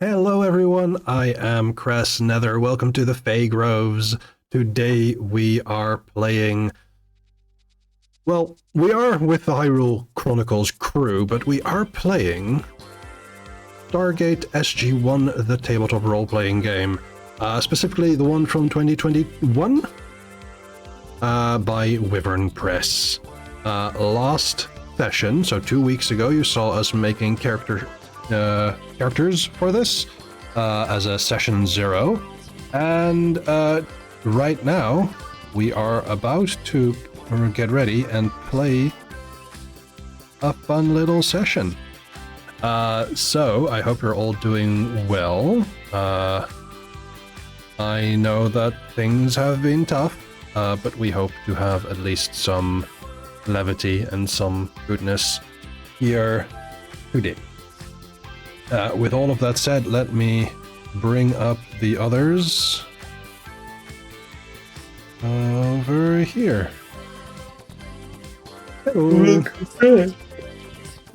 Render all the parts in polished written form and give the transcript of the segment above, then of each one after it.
Hello everyone, I am Cress Nether. Welcome to the Fey Groves. Today we are playing... Well, we are with the Hyrule Chronicles crew, but we are playing Stargate SG-1, the tabletop role-playing game. Specifically the one from 2021 by Wyvern Press. Last session, so 2 weeks ago, you saw us making characters for this as a session 0, and right now we are about to get ready and play a fun little session. So I hope you're all doing well. I know that things have been tough, but we hope to have at least some levity and some goodness here today. With all of that said, let me bring up the others over here. Hello.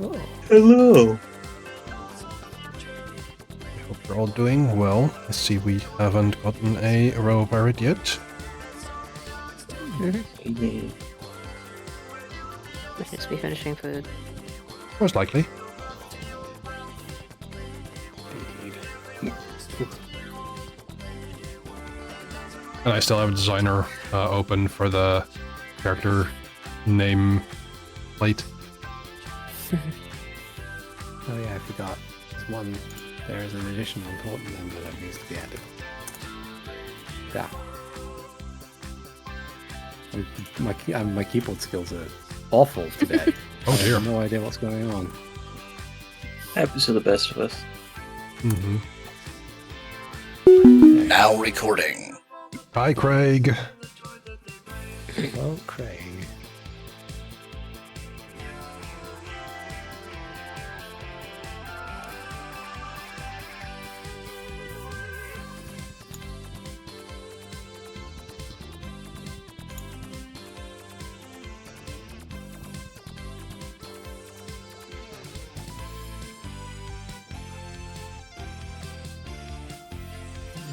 Oh. Hello. I hope you're all doing well. I see we haven't gotten a row pirate yet. Mm-hmm. We should be finishing food. Most likely. And I still have a designer open for the character name plate. Oh yeah, I forgot. There is an additional important number that needs to be added. Yeah. My keyboard skills are awful today. Oh dear. I have no idea what's going on. Happens to the best of us. Mm-hmm. Now recording. Hi, Craig. Hello, Craig.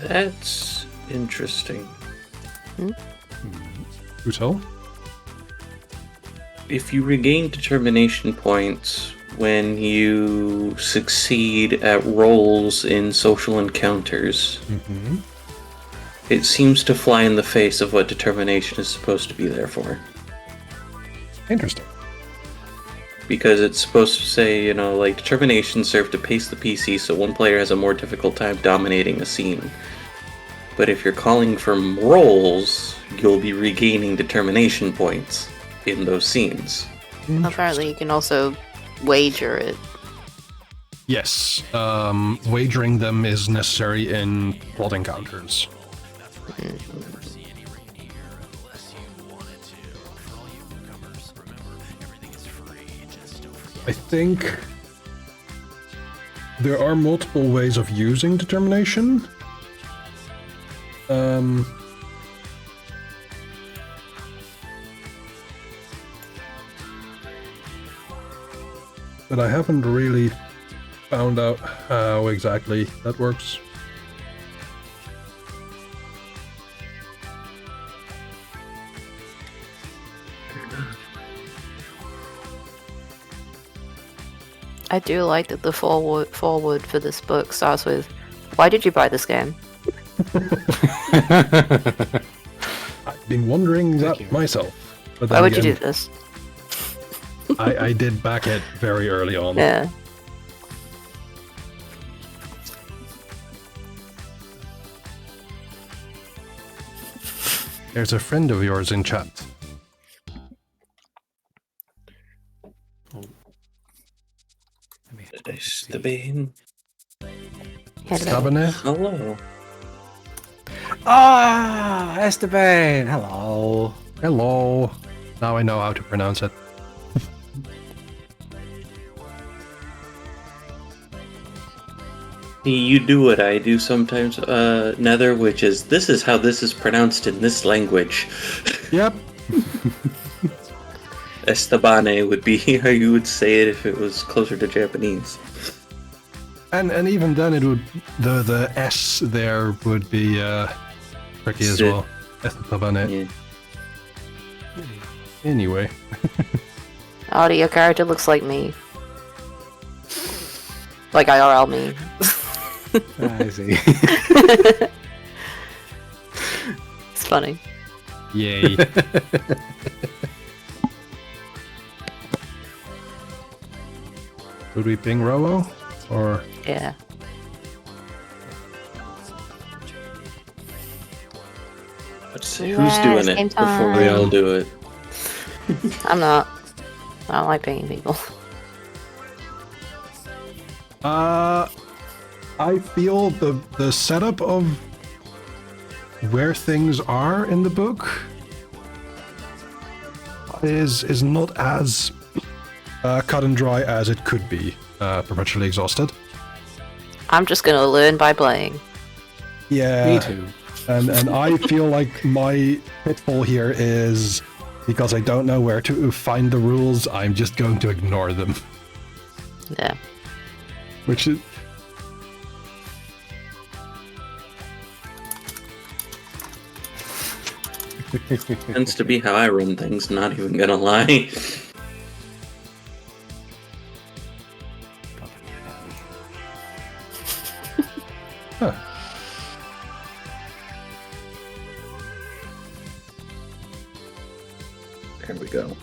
That's interesting. Uto? If you regain determination points when you succeed at roles in social encounters, Mm-hmm. it seems to fly in the face of what determination is supposed to be there for. Interesting. Because it's supposed to say, like, determination served to pace the PC so one player has a more difficult time dominating a scene. But if you're calling from roles, you'll be regaining determination points in those scenes. Apparently, you can also wager it. Yes. Wagering them is necessary in plot encounters. I think there are multiple ways of using determination. But I haven't really found out how exactly that works. I do like that the forward for this book starts with, "Why did you buy this game?" I've been wondering that myself. But Why then would you do again, this? I did back it very early on. Yeah. There's a friend of yours in chat. Esteban. Hello. Stabane? Hello. Ah, Esteban. Hello. Hello. Now I know how to pronounce it. You do what I do sometimes, Nether, which is, this is how this is pronounced in this language. Yep. Estabane would be how you would say it if it was closer to Japanese. And even then, it would the S there would be tricky as Sit. well. Esteban. Yeah. Anyway, Oh, your character looks like me. Like IRL me. I see. It's funny. yay. Would we ping Robo? Or Yeah. Let's see Yeah, who's doing same it before we time. all do it. I'm not. I don't like paying people. I feel the setup of where things are in the book is not as cut and dry as it could be. Perpetually exhausted. I'm just gonna learn by playing. Yeah. Me too. And I feel like my pitfall here is because I don't know where to find the rules, I'm just going to ignore them. Yeah. Which is... Tends to be how I run things, not even gonna lie. Huh. There we go.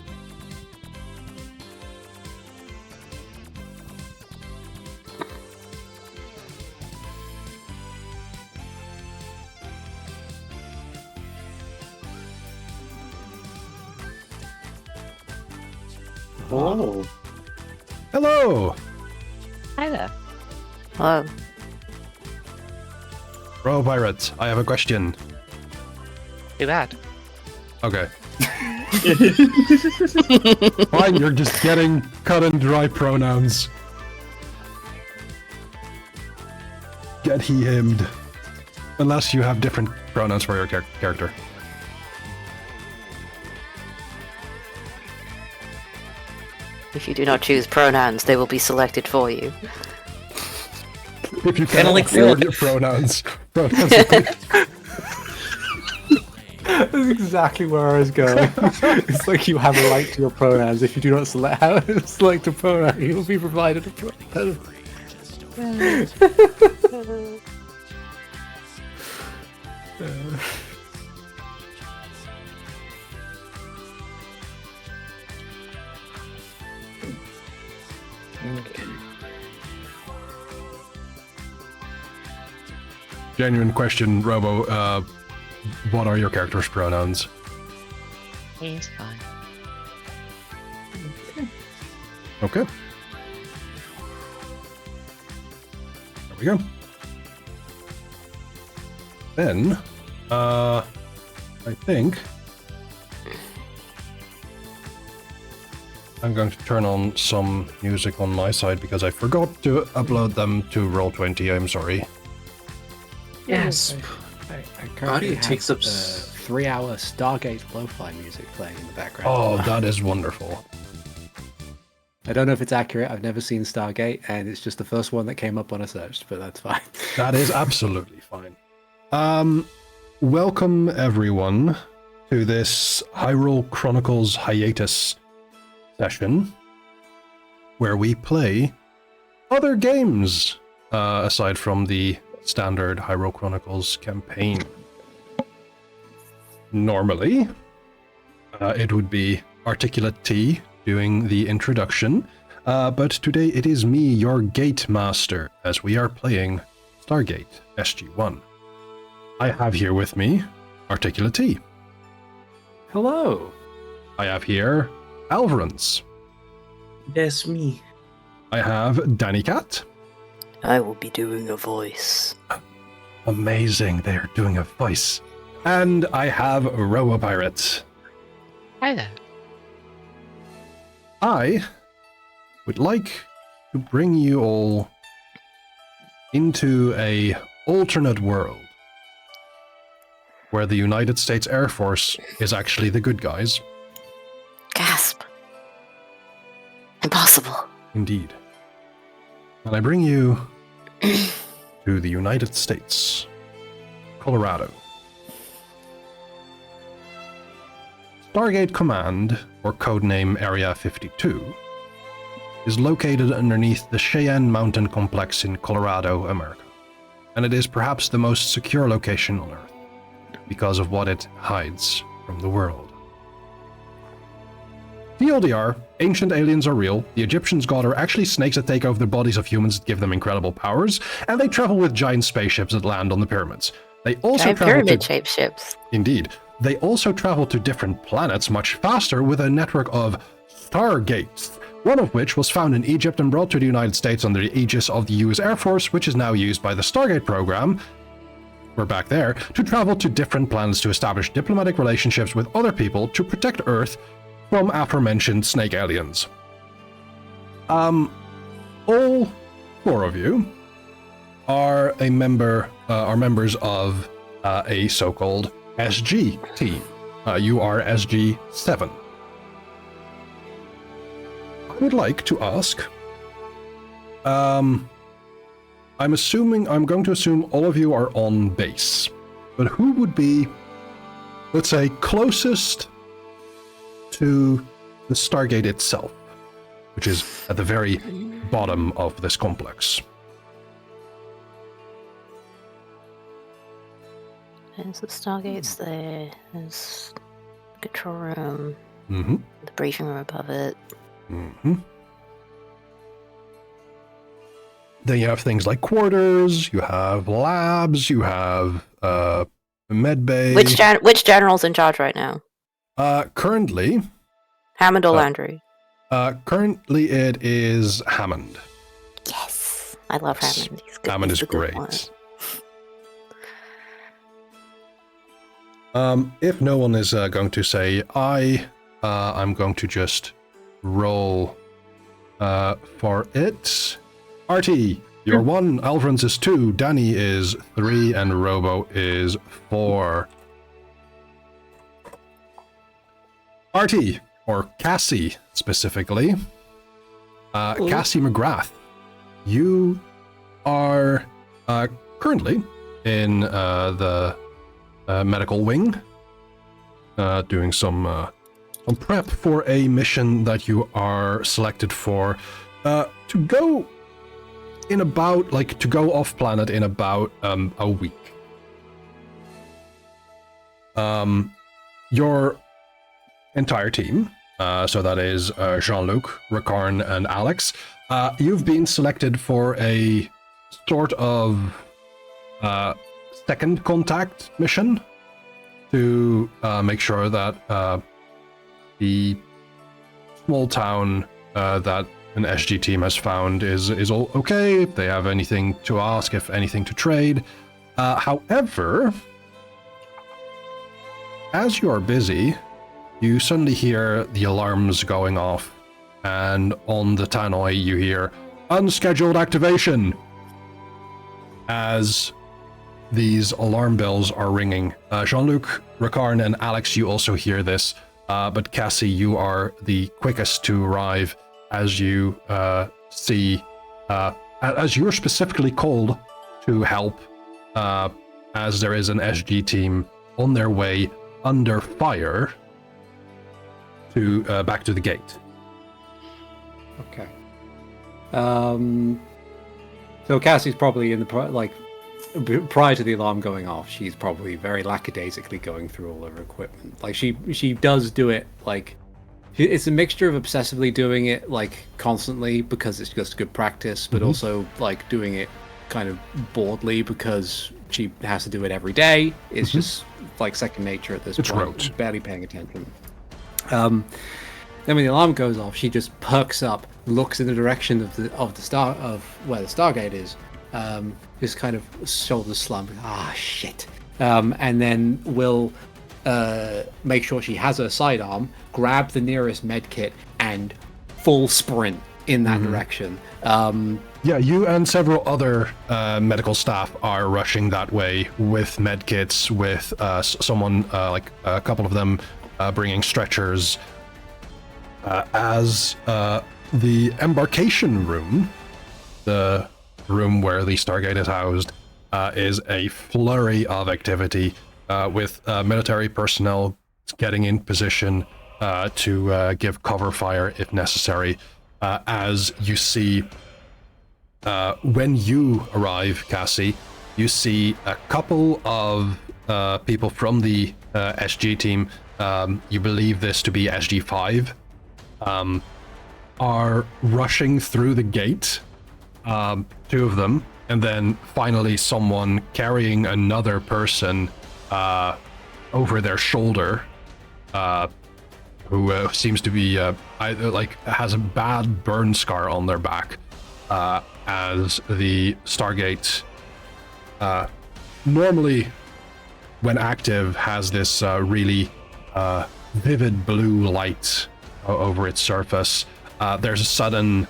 Oh, Hello! Hi there. Hello. Bro Pirate, I have a question. Too bad. Okay. Fine, you're just getting cut and dry pronouns. Get he, himmed. Unless you have different pronouns for your character. If you do not choose pronouns, they will be selected for you. If you Kinda cannot like afford the- your pronouns. Pronouns. That's exactly where I was going. It's like you have a right to your pronouns. If you do not select a pronoun, you will be provided a pronoun. Genuine question, Robo. What are your character's pronouns? He's fine. Okay. There we go. Then, I think I'm going to turn on some music on my side because I forgot to upload them to Roll20. I'm sorry. yes. I currently Audio have takes up 3-hour Stargate lo-fi music playing in the background. Oh, that is wonderful. I don't know if it's accurate. I've never seen Stargate, and it's just the first one that came up when I searched, but that's fine. That is absolutely fine. Welcome everyone to this Hyrule Chronicles Hiatus session, where we play other games aside from the standard Hyrule Chronicles campaign. Normally, it would be Articulate T doing the introduction, but today it is me, your Gate Master, as we are playing Stargate SG-1. I have here with me Articulate T. Hello. I have here Alvarans. That's me. I have Danny Cat. I will be doing a voice. Amazing, they are doing a voice. And I have Robo Pirate. Hi there. I would like to bring you all into a alternate world where the United States Air Force is actually the good guys. Gasp. Impossible. Indeed. And I bring you to the United States, Colorado. Stargate Command, or codename Area 52, is located underneath the Cheyenne Mountain Complex in Colorado, America, and it is perhaps the most secure location on Earth because of what it hides from the world. TLDR, ancient aliens are real, the Egyptians' god are actually snakes that take over the bodies of humans that give them incredible powers, and they travel with giant spaceships that land on the pyramids. They also Giant travel pyramid-shaped ships. Indeed. They also travel to different planets much faster with a network of Stargates, one of which was found in Egypt and brought to the United States under the aegis of the US Air Force, which is now used by the Stargate program, we're back there, to travel to different planets to establish diplomatic relationships with other people to protect Earth from aforementioned snake aliens. All four of you are members of a so-called SG team. You are SG-7. I would like to ask, I'm going to assume all of you are on base, but who would be, let's say, closest to the Stargate itself, which is at the very bottom of this complex? There's the Stargates there. There's the control room. Mm-hmm. The briefing room above it. Mm-hmm. Then you have things like quarters, you have labs, you have med bay. Which general's in charge right now? Currently, Hammond or Landry? currently it is Hammond. Yes, I love Hammond. He's good. Hammond He's is a good one. great. If no one is going to say I'm going to just roll for it. RT, you're 1, Alvrans is 2, Danny is 3, and Robo is 4. RT, or Cassie specifically, Cassie McGrath, you are currently in the medical wing, doing some prep for a mission that you are selected for, to go off planet in about a week. Your entire team, so that is Jean-Luc, Rakarn, and Alex, you've been selected for a sort of second contact mission to make sure that the small town that an SG team has found is all okay, if they have anything to ask, if anything to trade. However, as you are busy, you suddenly hear the alarms going off, and on the tannoy you hear unscheduled activation as these alarm bells are ringing. Jean-Luc, Rakarn, and Alex, you also hear this, but Cassie, you are the quickest to arrive as you see, as you're specifically called to help, as there is an SG team on their way under fire to back to the gate. Okay. So Cassie's probably in the prior to the alarm going off, she's probably very lackadaisically going through all of her equipment. Like she does do it like it's a mixture of obsessively doing it like constantly because it's just good practice, but also like doing it kind of boredly because she has to do it every day. It's just like second nature at this point. Rote. Barely paying attention. Then when the alarm goes off, she just perks up, looks in the direction of where the Stargate is, just kind of shoulders slump. Ah, shit. And then will make sure she has her sidearm, grab the nearest medkit, and full sprint in that direction. Yeah, you and several other medical staff are rushing that way with medkits, with someone, like a couple of them, bringing stretchers. As the embarkation room, the room where the Stargate is housed is a flurry of activity with military personnel getting in position to give cover fire if necessary. As you see, when you arrive, Cassie, you see a couple of people from the SG team, you believe this to be SG-5, are rushing through the gate, 2 of them, and then finally someone carrying another person over their shoulder, who seems to be either like has a bad burn scar on their back, as the Stargate normally when active has this really vivid blue light over its surface. There's a sudden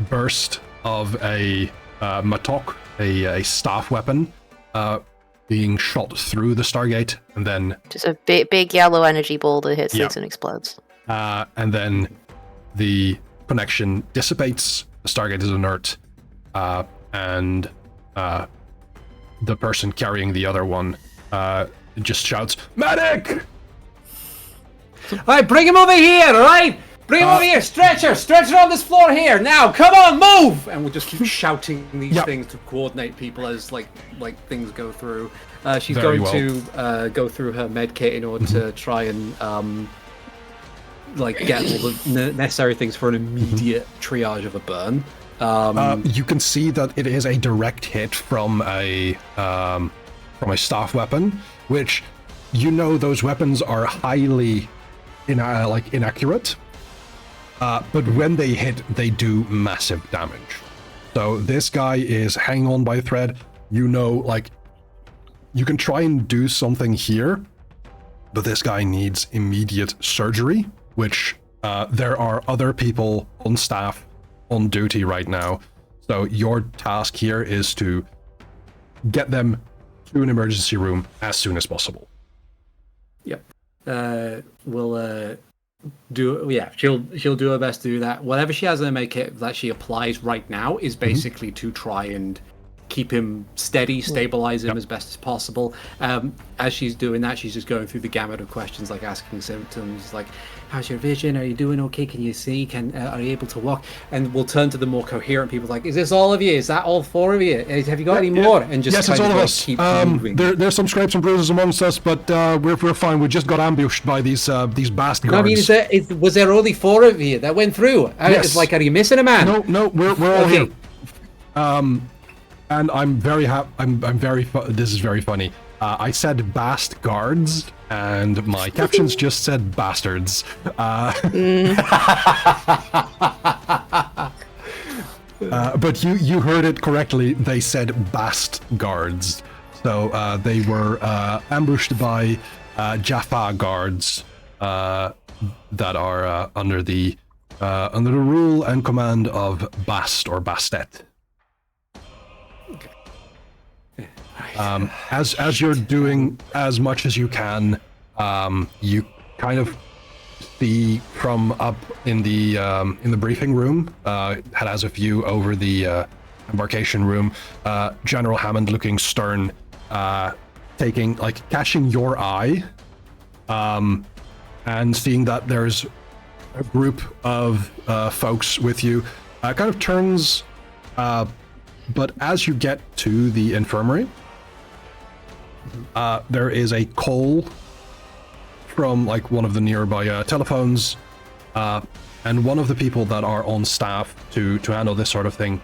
burst of a matok, a staff weapon, being shot through the Stargate, and then Just a big yellow energy ball that hits things and explodes. and then the connection dissipates. The Stargate is inert, and the person carrying the other one just shouts, "Medic!" Alright, bring him over here, alright? Bring him over here, stretcher on this floor here, now, come on, move! And we'll just keep shouting these things to coordinate people as like things go through. She's Very going to go through her med kit in order to try and get all the necessary things for an immediate triage of a burn. You can see that it is a direct hit from a staff weapon, which those weapons are highly inaccurate. But when they hit, they do massive damage. So this guy is hanging on by a thread. You can try and do something here, but this guy needs immediate surgery, which there are other people on staff on duty right now. So your task here is to get them to an emergency room as soon as possible. Yep. We'll she'll do her best to do that. Whatever she has in her med kit that she applies right now is basically to try and keep him steady, stabilize him as best as possible. As she's doing that, she's just going through the gamut of questions, like asking symptoms, like, how's your vision? Are you doing okay? Can you see? Are you able to walk? And we'll turn to the more coherent people, like, is this all of you? Is that all 4 of you? Have you got any more? And just yes, it's all of us. Keep moving. There's some scrapes and bruises amongst us, but we're fine. We just got ambushed by these bast guards. I mean, was there only 4 of you that went through? Yes. It's like, are you missing a man? No, we're all here. And I'm very happy. This is very funny. I said bast guards, and my captions just said bastards. But you heard it correctly. They said bast guards. So they were ambushed by Jaffa guards that are under the rule and command of Bast or Bastet. As you're doing as much as you can, you kind of see from up in the briefing room, it has a view over the embarkation room, General Hammond looking stern, catching your eye, and seeing that there's a group of folks with you, kind of turns, but as you get to the infirmary, there is a call from one of the nearby telephones, and one of the people that are on staff to handle this sort of thing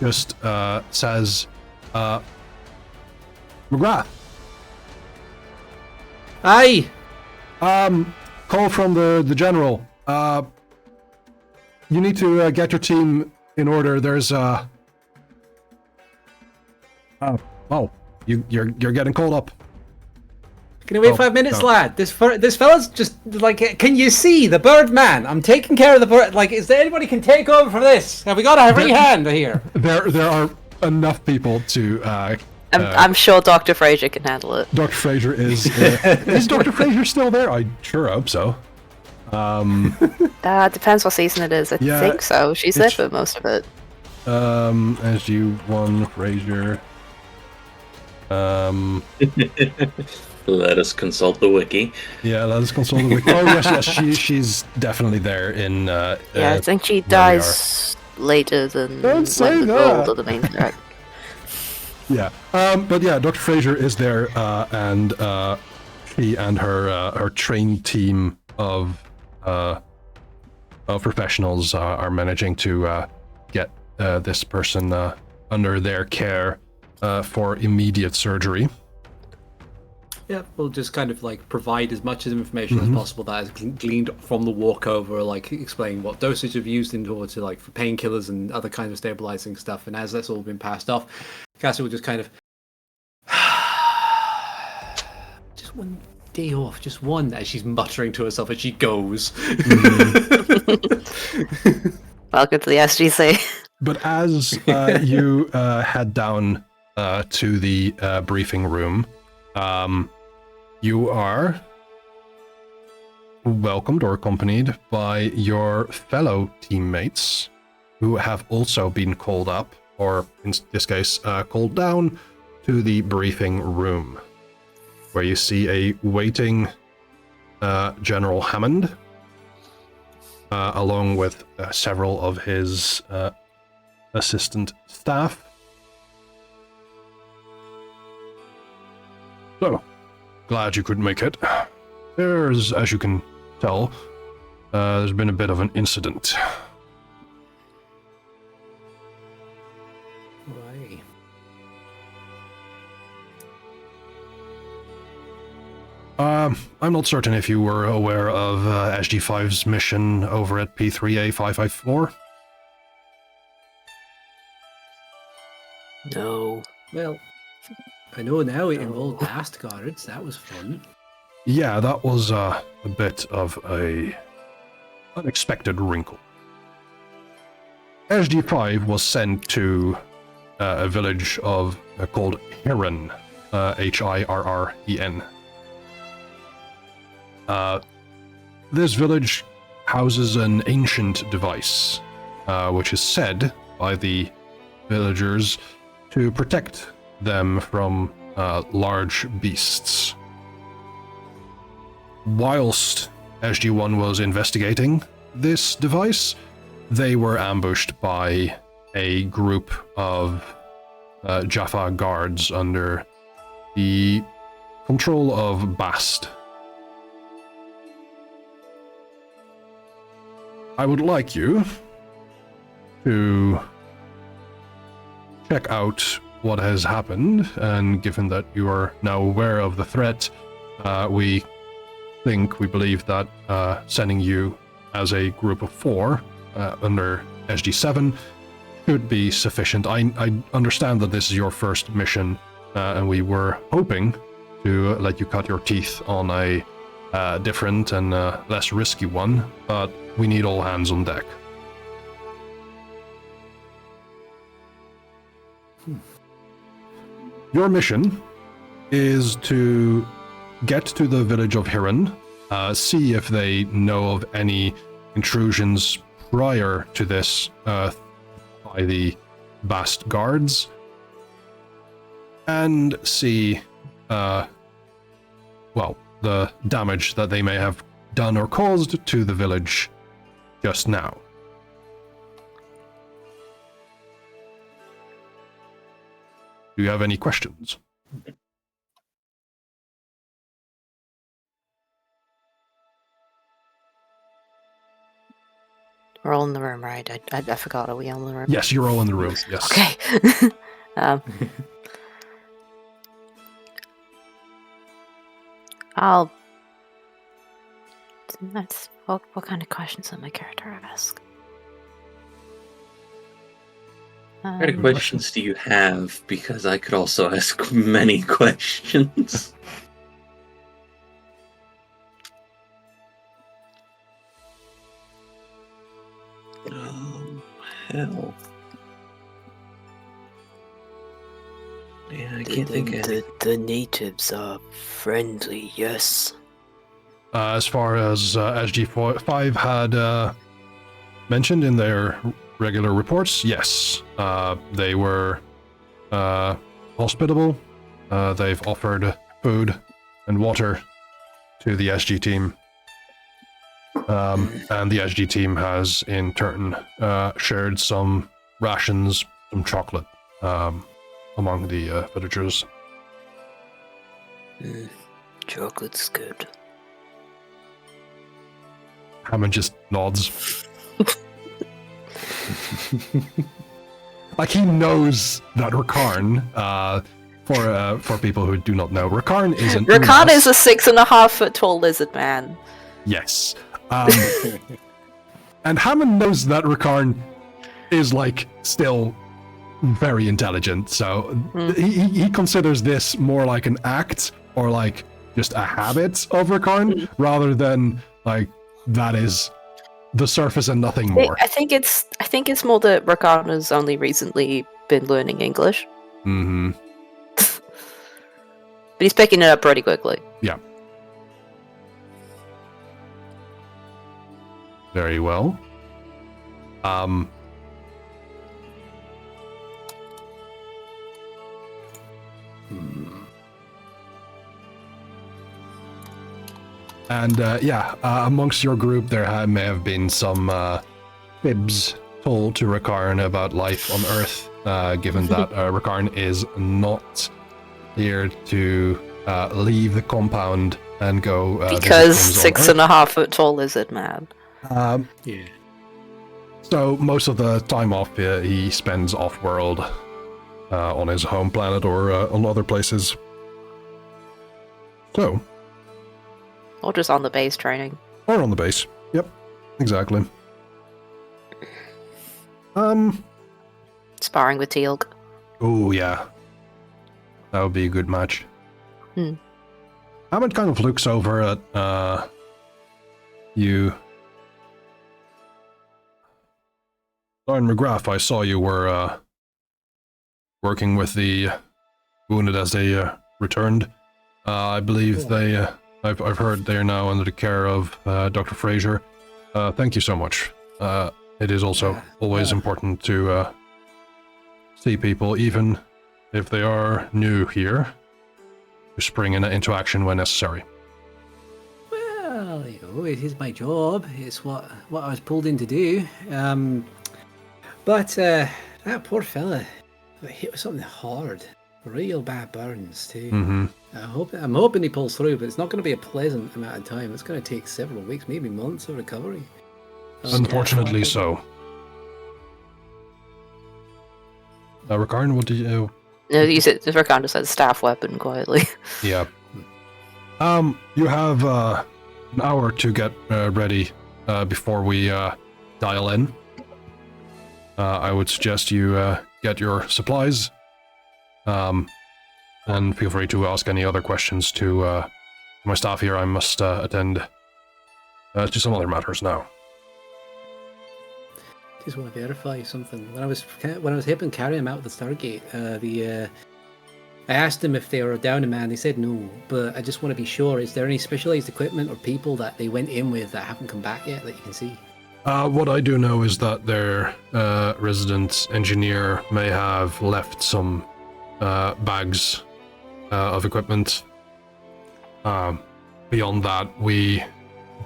just says, McGrath. Aye. Call from the general. You need to get your team in order. There's You're getting called up. Can you wait 5 minutes, lad? This fella's just can you see the bird man? I'm taking care of the bird. Is there anybody can take over for this? Have we got a free hand here? There are enough people to. I'm sure Dr. Fraser can handle it. Dr. Fraser is. Is Dr. Fraser still there? I sure hope so. Depends what season it is. I think so. She's there for most of it. SG-1 Fraser. Let us consult the wiki. Yeah, let us consult the wiki. Oh yes, she's definitely there in. Yeah, I think she where we are. dies later than Don't when say the that. gold of the main character. Yeah, but yeah, Dr. Fraser is there, and she and her trained team of professionals are managing to get this person under their care for immediate surgery. Yeah, we'll just kind of like provide as much information as possible that is gleaned from the walkover, like explain what dosage we've used in order to like for painkillers and other kinds of stabilizing stuff. And as that's all been passed off, Cassie will just kind of just one day off, just one, as she's muttering to herself as she goes. Welcome to the SGC. But as you head down to the briefing room, you are welcomed or accompanied by your fellow teammates who have also been called up, or in this case, called down to the briefing room, where you see a waiting General Hammond, along with several of his assistant staff. So, glad you could make it. There's, as you can tell, there's been a bit of an incident. Why? I'm not certain if you were aware of SG-5's mission over at P3A554. No. Well, I know now it involved Bast guards. That was fun. Yeah, that was a bit of a unexpected wrinkle. SG-5 was sent to a village of called Hirren, Hirren. This village houses an ancient device, which is said by the villagers to protect them from large beasts. Whilst SG-1 was investigating this device, they were ambushed by a group of Jaffa guards under the control of Bast. I would like you to check out what has happened, and given that you are now aware of the threat, we believe that sending you as a group of 4 under SG-7 should be sufficient. I understand that this is your first mission, and we were hoping to let you cut your teeth on a different and less risky one, but we need all hands on deck. Your mission is to get to the village of Hirren, see if they know of any intrusions prior to this by the Bast guards, and see, the damage that they may have done or caused to the village just now. Do you have any questions? We're all in the room, right? I forgot. Are we all in the room? Yes, you're all in the room. Yes. Okay. I'll. What kind of questions on my character ask? What kind of questions do you have? Because I could also ask many questions. Oh, hell. Yeah, I can't think of it. The natives are friendly, yes. As far as SG-5 had mentioned in their regular reports, yes. They were hospitable. They've offered food and water to the SG team. And the SG team has, in turn, shared some rations, some chocolate, among the villagers. Chocolate's good. Hammond just nods. Like he knows that Rakarn, for people who do not know, Rakarn is an Rakan Unas. is a 6.5 foot tall lizard man. Yes. And Hammond knows that Rakarn is, like, still very intelligent, so he considers this more like an act or, like, just a habit of Rakarn, rather than, like, that is the surface and nothing more. I think it's more that Rakan has only recently been learning English. Mm-hmm. But he's picking it up pretty quickly. Yeah. Very well. And amongst your group, there may have been some fibs told to Rakarn about life on Earth, given that Rakarn is not here to leave the compound and go Because visit things on Earth. 6.5 foot tall lizard man. Yeah. So most of the time off he spends off-world, on his home planet or on other places. So, Or just on the base training. or on the base. Yep, exactly. Sparring with Teal'c. Oh yeah, that would be a good match. Hmm. Hammond kind of looks over at you. Lauren McGrath, I saw you were working with the wounded as they returned. I believe they. I've heard they are now under the care of Dr. Fraser. Thank you so much. It is also always important to see people, even if they are new here, to spring into action when necessary. Well, it is my job. It's what I was pulled in to do. But that poor fella got hit with something hard. Real bad burns too. Mm-hmm. I'm hoping he pulls through, but it's not going to be a pleasant amount of time. It's going to take several weeks, maybe months of recovery. Unfortunately so. Rakarn, what do you... No, you said Rakan just said staff weapon quietly. Yeah. You have an hour to get ready before we dial in. I would suggest you get your supplies. And feel free to ask any other questions to my staff here. I must attend to some other matters now. Just want to verify something. When I was helping carry him out of the Stargate, I asked them if they were down a man. They said no, but I just want to be sure. Is there any specialized equipment or people that they went in with that haven't come back yet that you can see? What I do know is that their resident engineer may have left some bags of equipment. Beyond that, we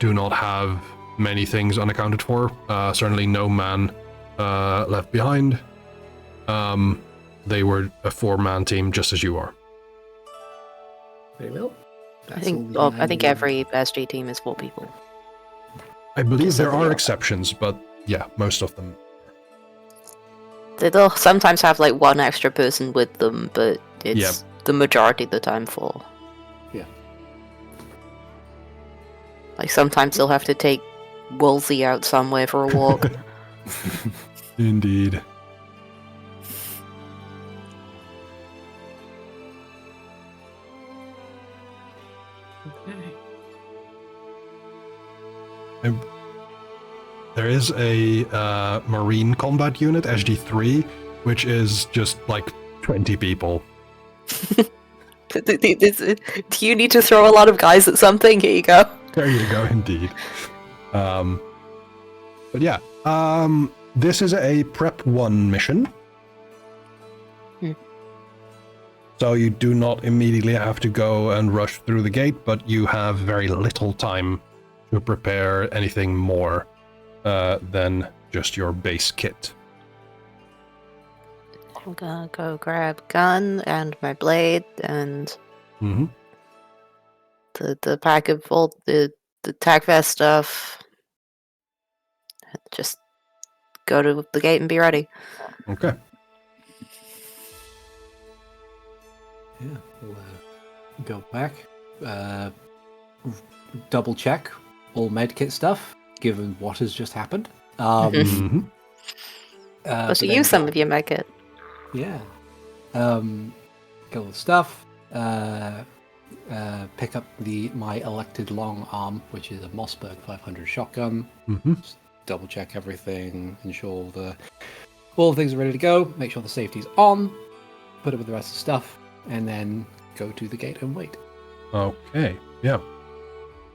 do not have many things unaccounted for. Certainly no man left behind. They were a 4-man team, just as you are. Very well. I think every SG team is 4 people. I believe there are exceptions, but yeah, most of them. They'll sometimes have like one extra person with them, but it's the majority of the time 4. Yeah. Like sometimes they'll have to take Woolsey out somewhere for a walk. Indeed. There is a Marine combat unit, SG-3, which is just like 20 people. Do you need to throw a lot of guys at something? Here you go. There you go, indeed. But yeah, This is a Prep 1 mission. So you do not immediately have to go and rush through the gate, but you have very little time to prepare anything more than just your base kit. I'm gonna go grab gun and my blade and Mm-hmm. the pack of all the tac vest stuff. Just go to the gate and be ready. Okay. Yeah, we'll go back, double check all medkit stuff, given what has just happened. Mm-hmm. Supposed to but then use some of your medkit. Yeah. Get all the stuff. Pick up my elected long arm, which is a Mossberg 500 shotgun. Mm-hmm. Just double check everything, ensure all the things are ready to go. Make sure the safety's on. Put it with the rest of the stuff, and then go to the gate and wait. Okay. Yeah.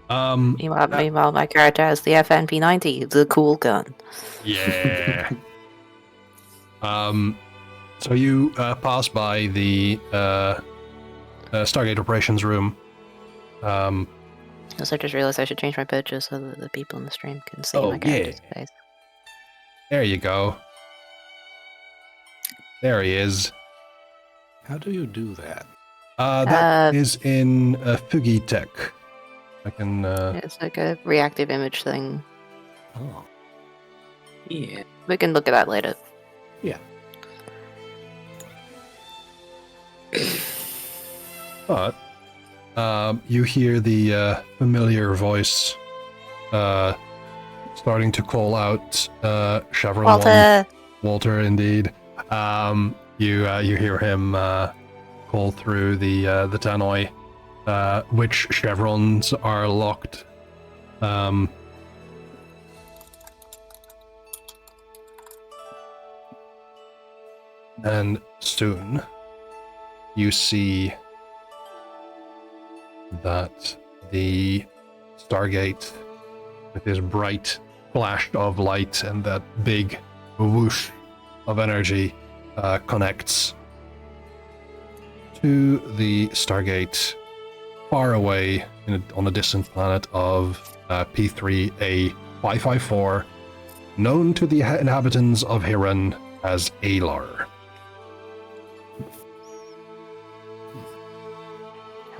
Meanwhile, my character has the FNP90, the cool gun. Yeah. So you pass by the Stargate operations room. Also, I just realized I should change my picture so that the people in the stream can see Oh, my character's face. There you go. There he is. How do you do that? That is in Fugi Tech. I can. It's like a reactive image thing. Oh. Yeah. We can look at that later. Yeah. But you hear the familiar voice starting to call out Chevron Walter! Walter, indeed. You hear him call through the tannoy, which chevrons are locked. And soon you see that the Stargate, with this bright flash of light and that big whoosh of energy, connects to the Stargate far away on a distant planet of P3A 554, known to the inhabitants of Hiran as Alar.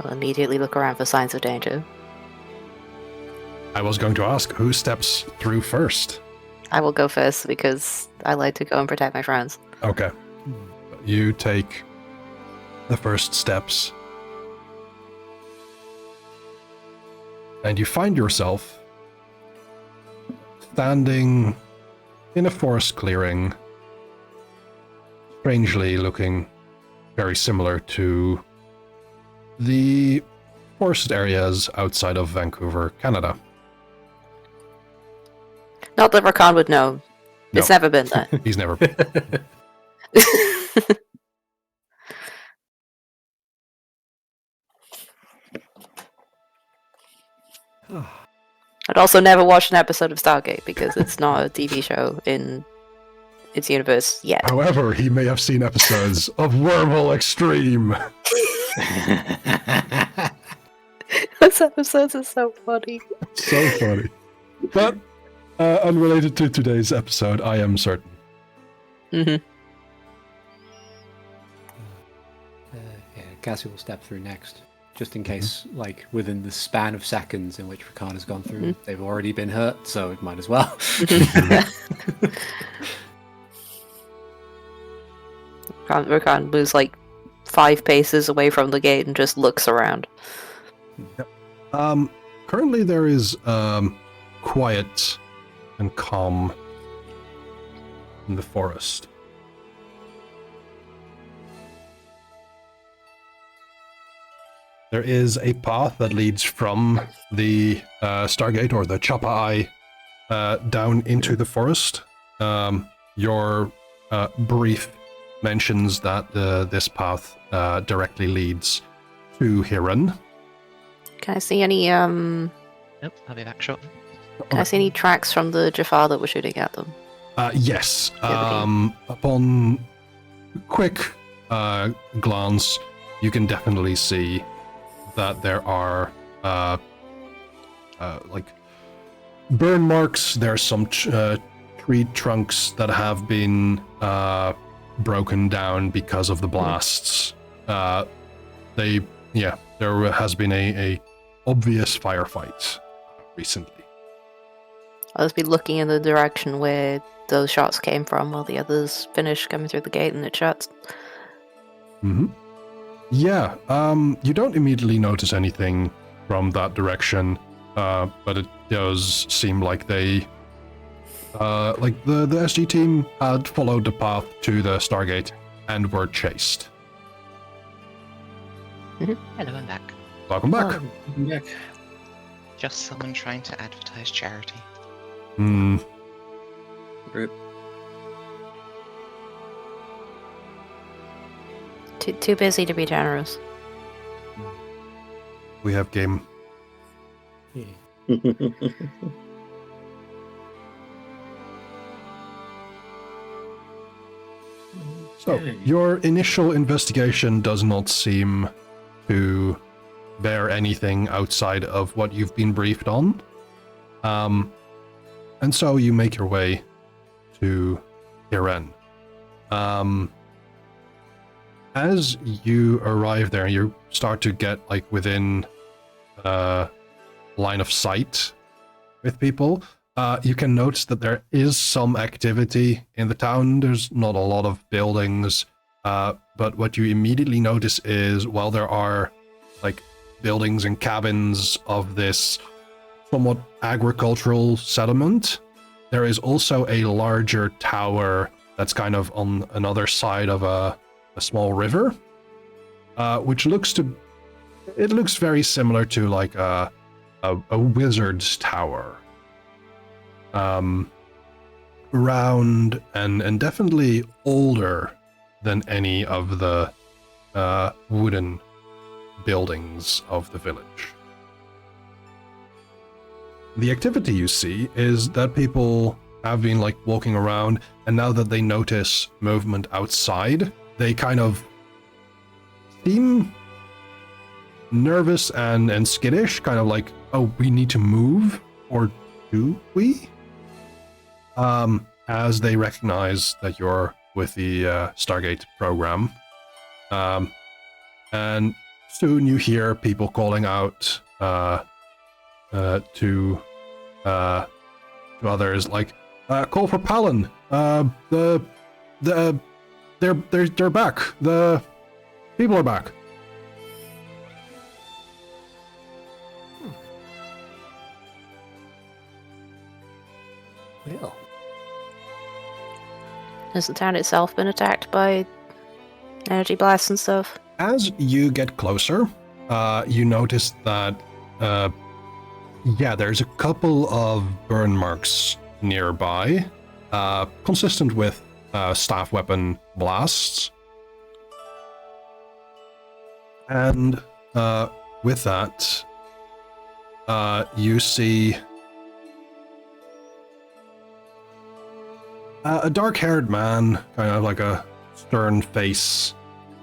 I'll immediately look around for signs of danger. I was going to ask who steps through first. I will go first because I like to go and protect my friends. Okay. You take the first steps. And you find yourself standing in a forest clearing, strangely looking very similar to the forest areas outside of Vancouver, Canada. Not that Rakan would know. No. It's never been there. He's never been. I'd also never watched an episode of Stargate because it's not a TV show in its universe yet. However, he may have seen episodes of Wormhole Extreme. Those episodes are so funny. So funny. But unrelated to today's episode, I am certain. Mm-hmm. Yeah, Cassie will step through next. Just in case, like, within the span of seconds in which Rakan has gone through, they've already been hurt, so it might as well. Rakan moves like 5 paces away from the gate and just looks around. Currently there is quiet and calm in the forest. There is a path that leads from the Stargate, or the Chapa Eye, down into the forest. Your brief mentions that this path directly leads to Hiran. Can I see any Nope, I'll be back shortly. Can I see any tracks from the Jafar that were shooting at them? Yes. Yeah, Upon quick glance, you can definitely see that there are like burn marks. There are some tree trunks that have been broken down because of the blasts. There has been a obvious firefight recently. I'll just be looking in the direction where those shots came from while the others finish coming through the gate and it shuts. Mm-hmm. Yeah, you don't immediately notice anything from that direction, but it does seem like they, like the SG team had followed the path to the Stargate and were chased. Hello, I'm back. Welcome back. Just someone trying to advertise charity. Hmm. Rip. Too busy to be generous. We have game. So, your initial investigation does not seem to bear anything outside of what you've been briefed on. And so you make your way to Iren. As you arrive there, you start to get like within line of sight with people. You can notice that there is some activity in the town. There's not a lot of buildings, but what you immediately notice is while there are like buildings and cabins of this somewhat agricultural settlement, there is also a larger tower that's kind of on another side of a small river, which looks very similar to like a wizard's tower. Round and definitely older than any of the wooden buildings of the village. The activity you see is that people have been like walking around, and now that they notice movement outside, they kind of seem nervous and skittish, kind of like, oh, we need to move, or do we? As they recognize that you're with the Stargate program. And soon you hear people calling out to others, like, call for Palin. They're back. The people are back. Well, Has the town itself been attacked by energy blasts and stuff? As you get closer, you notice that, there's a couple of burn marks nearby, consistent with staff weapon blasts. And with that, you see a dark-haired man, kind of like a stern face,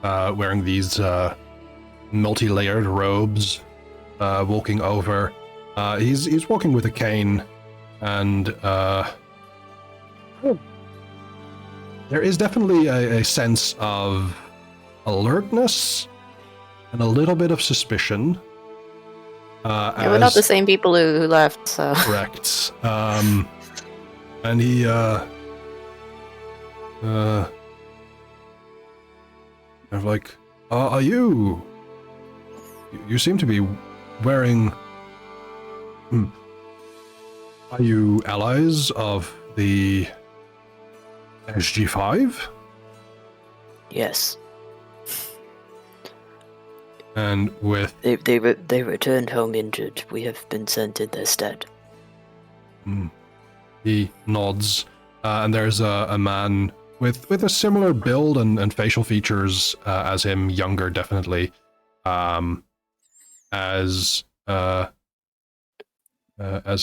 wearing these multi-layered robes, walking over. He's walking with a cane, and there is definitely a sense of alertness and a little bit of suspicion. Yeah, we're not the same people who left, so... Correct. And he I'm like, are you seem to be wearing... Are you allies of the SG-5? Yes. And with... They returned home injured. We have been sent in their stead. He nods, and there's a man with a similar build and facial features as him, younger definitely, as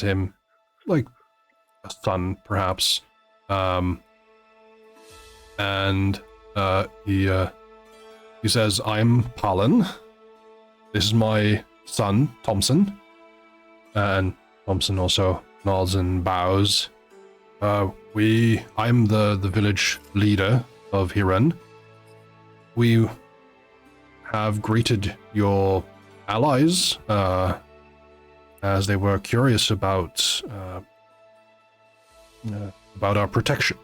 him, like a son perhaps, And he says, "I'm Palin. This is my son, Thompson." And Thompson also nods and bows. I'm the village leader of Hiren. We have greeted your allies, as they were curious about our protection.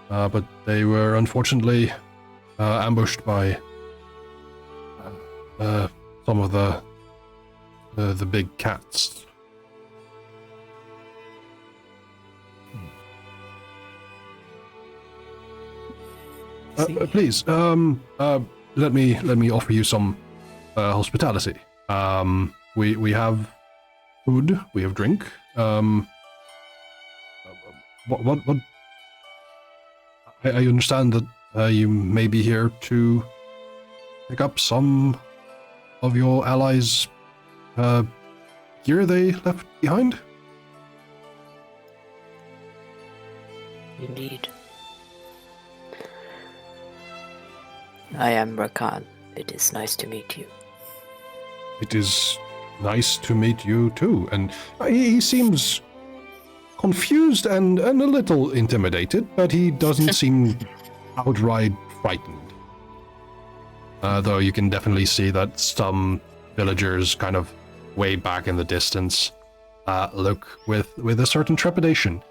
But they were unfortunately ambushed by some of the big cats. Please, let me offer you some hospitality. We have food, we have drink. What? I understand that you may be here to pick up some of your allies' gear they left behind? Indeed. I am Rakan. It is nice to meet you. It is nice to meet you too. And he seems confused and a little intimidated, but he doesn't seem outright frightened. Though you can definitely see that some villagers kind of way back in the distance look with a certain trepidation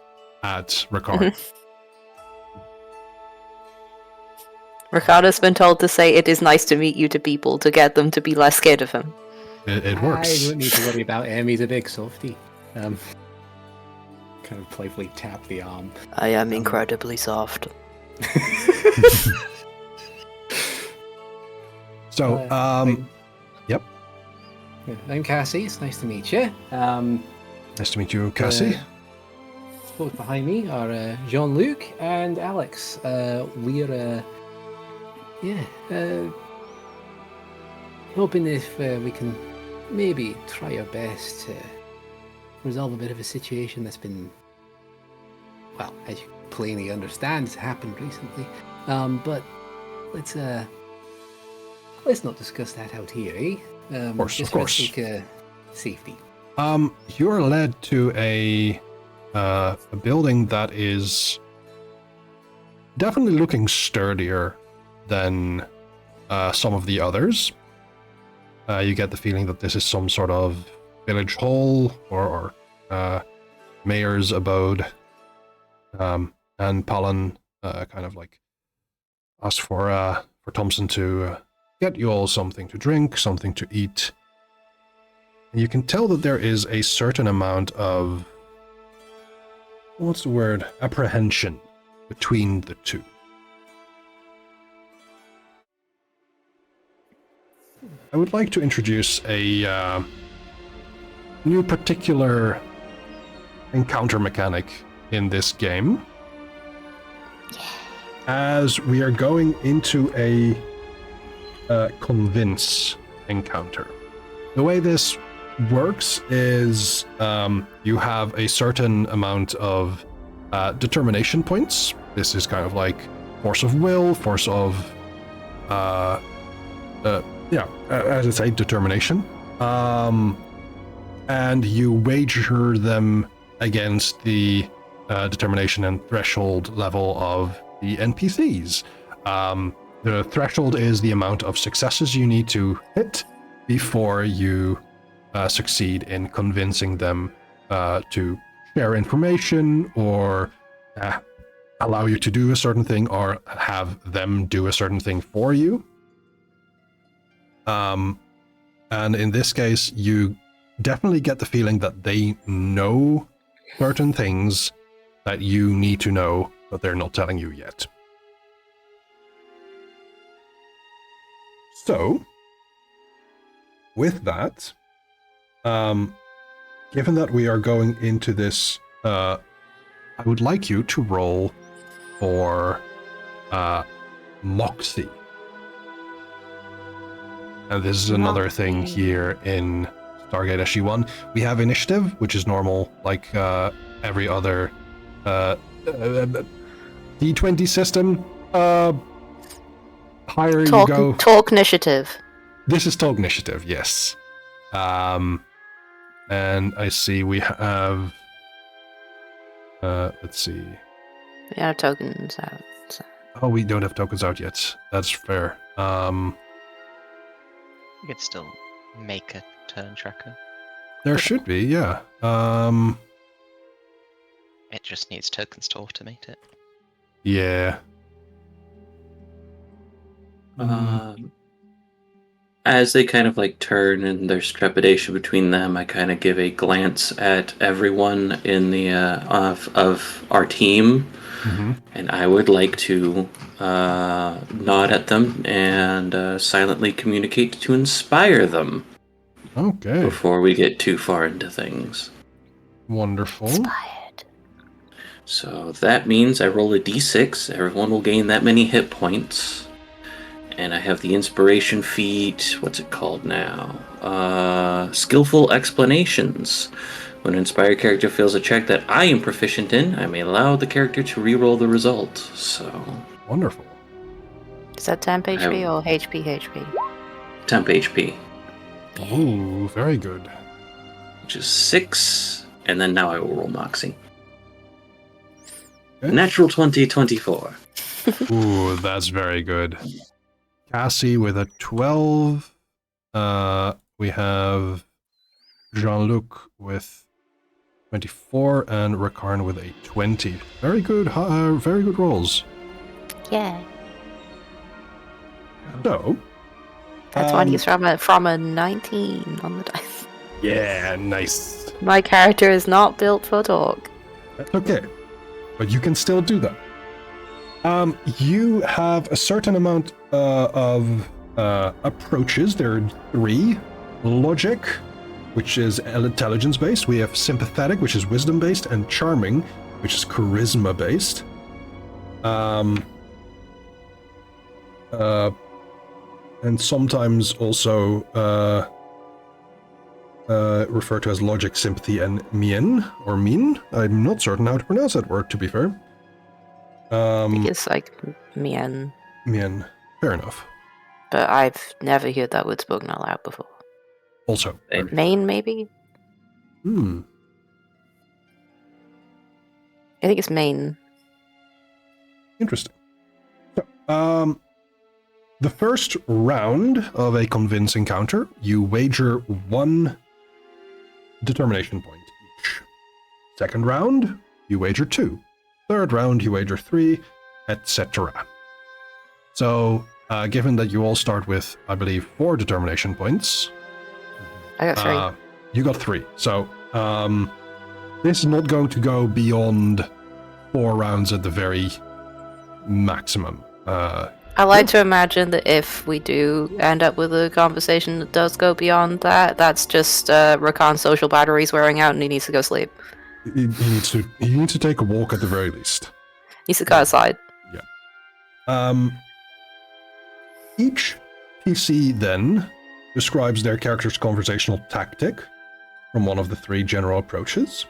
at Rakan. Rakan has been told to say it is nice to meet you to people to get them to be less scared of him. It works. I don't need to worry about him. He's a big softie. Kind of playfully tap the arm. I am incredibly soft. So, yep. Yeah, I'm Cassie. It's nice to meet you. Nice to meet you, Cassie. Both behind me are Jean-Luc and Alex. We're hoping if we can maybe try our best to resolve a bit of a situation that's been, well, as you plainly understand, it's happened recently. But let's not discuss that out here, eh? Of course. Just for sake of safety. You're led to a building that is definitely looking sturdier than some of the others. You get the feeling that this is some sort of village hall or mayor's abode. And Palin kind of like asked for Thompson to get you all something to drink, something to eat. And you can tell that there is a certain amount of, what's the word, apprehension between the two. I would like to introduce a new particular encounter mechanic in this game, as we are going into a convince encounter. The way this works is you have a certain amount of determination points. This is kind of like force of will, force of as I say, determination. And you wager them against the determination and threshold level of the NPCs. The threshold is the amount of successes you need to hit before you succeed in convincing them to share information or allow you to do a certain thing or have them do a certain thing for you. And in this case, you definitely get the feeling that they know certain things that you need to know, but they're not telling you yet. So, with that, given that we are going into this, I would like you to roll for Moxie. And this is another thing here in Stargate SG-1. We have initiative, which is normal, like every other D20 system. Higher you go. Talk initiative. This is talk initiative, yes. And I see we have. Let's see. We have tokens out. So. Oh, we don't have tokens out yet. That's fair. You could still make a turn tracker. There should be, yeah. It just needs tokens to automate it. Yeah. As they kind of like turn and there's trepidation between them, I kind of give a glance at everyone in the of our team, and I would like to nod at them and silently communicate to inspire them. Okay. Before we get too far into things. Wonderful. Inspired. So that means I roll a d6. Everyone will gain that many hit points. And I have the inspiration feat. What's it called now? Skillful Explanations. When an inspired character fails a check that I am proficient in, I may allow the character to reroll the result. So. Wonderful. Is that temp HP or HP? Temp HP. Ooh, very good. Which is 6. And then now I will roll Moxie. Okay. Natural 20, 24. Ooh, that's very good. Cassie with a 12. We have Jean-Luc with 24 and Rakarn with a 20. Very good rolls. Yeah. So, That's one he's from a 19 on the dice. yeah, nice. My character is not built for talk. That's okay, but you can still do that. You have a certain amount of approaches. There are 3. Logic, which is intelligence-based. We have sympathetic, which is wisdom-based, and charming, which is charisma-based. And sometimes also referred to as logic, sympathy, and mien, or mean. I'm not certain how to pronounce that word, to be fair. I think it's like mien. Mien. Fair enough. But I've never heard that word spoken out loud before. Also. Main, maybe? Hmm. I think it's main. Interesting. So, the first round of a convince encounter, you wager 1 determination point each. Second round, you wager 2. Third round, you wager 3, etc. So, given that you all start with, I believe, 4 determination points. I got 3. You got 3. So, this is not going to go beyond 4 rounds at the very maximum. I like to imagine that if we do end up with a conversation that does go beyond that, that's just Rakan's social batteries wearing out and he needs to go sleep. He needs to take a walk at the very least. He needs to go outside. Yeah. Each PC then describes their character's conversational tactic from one of the 3 general approaches.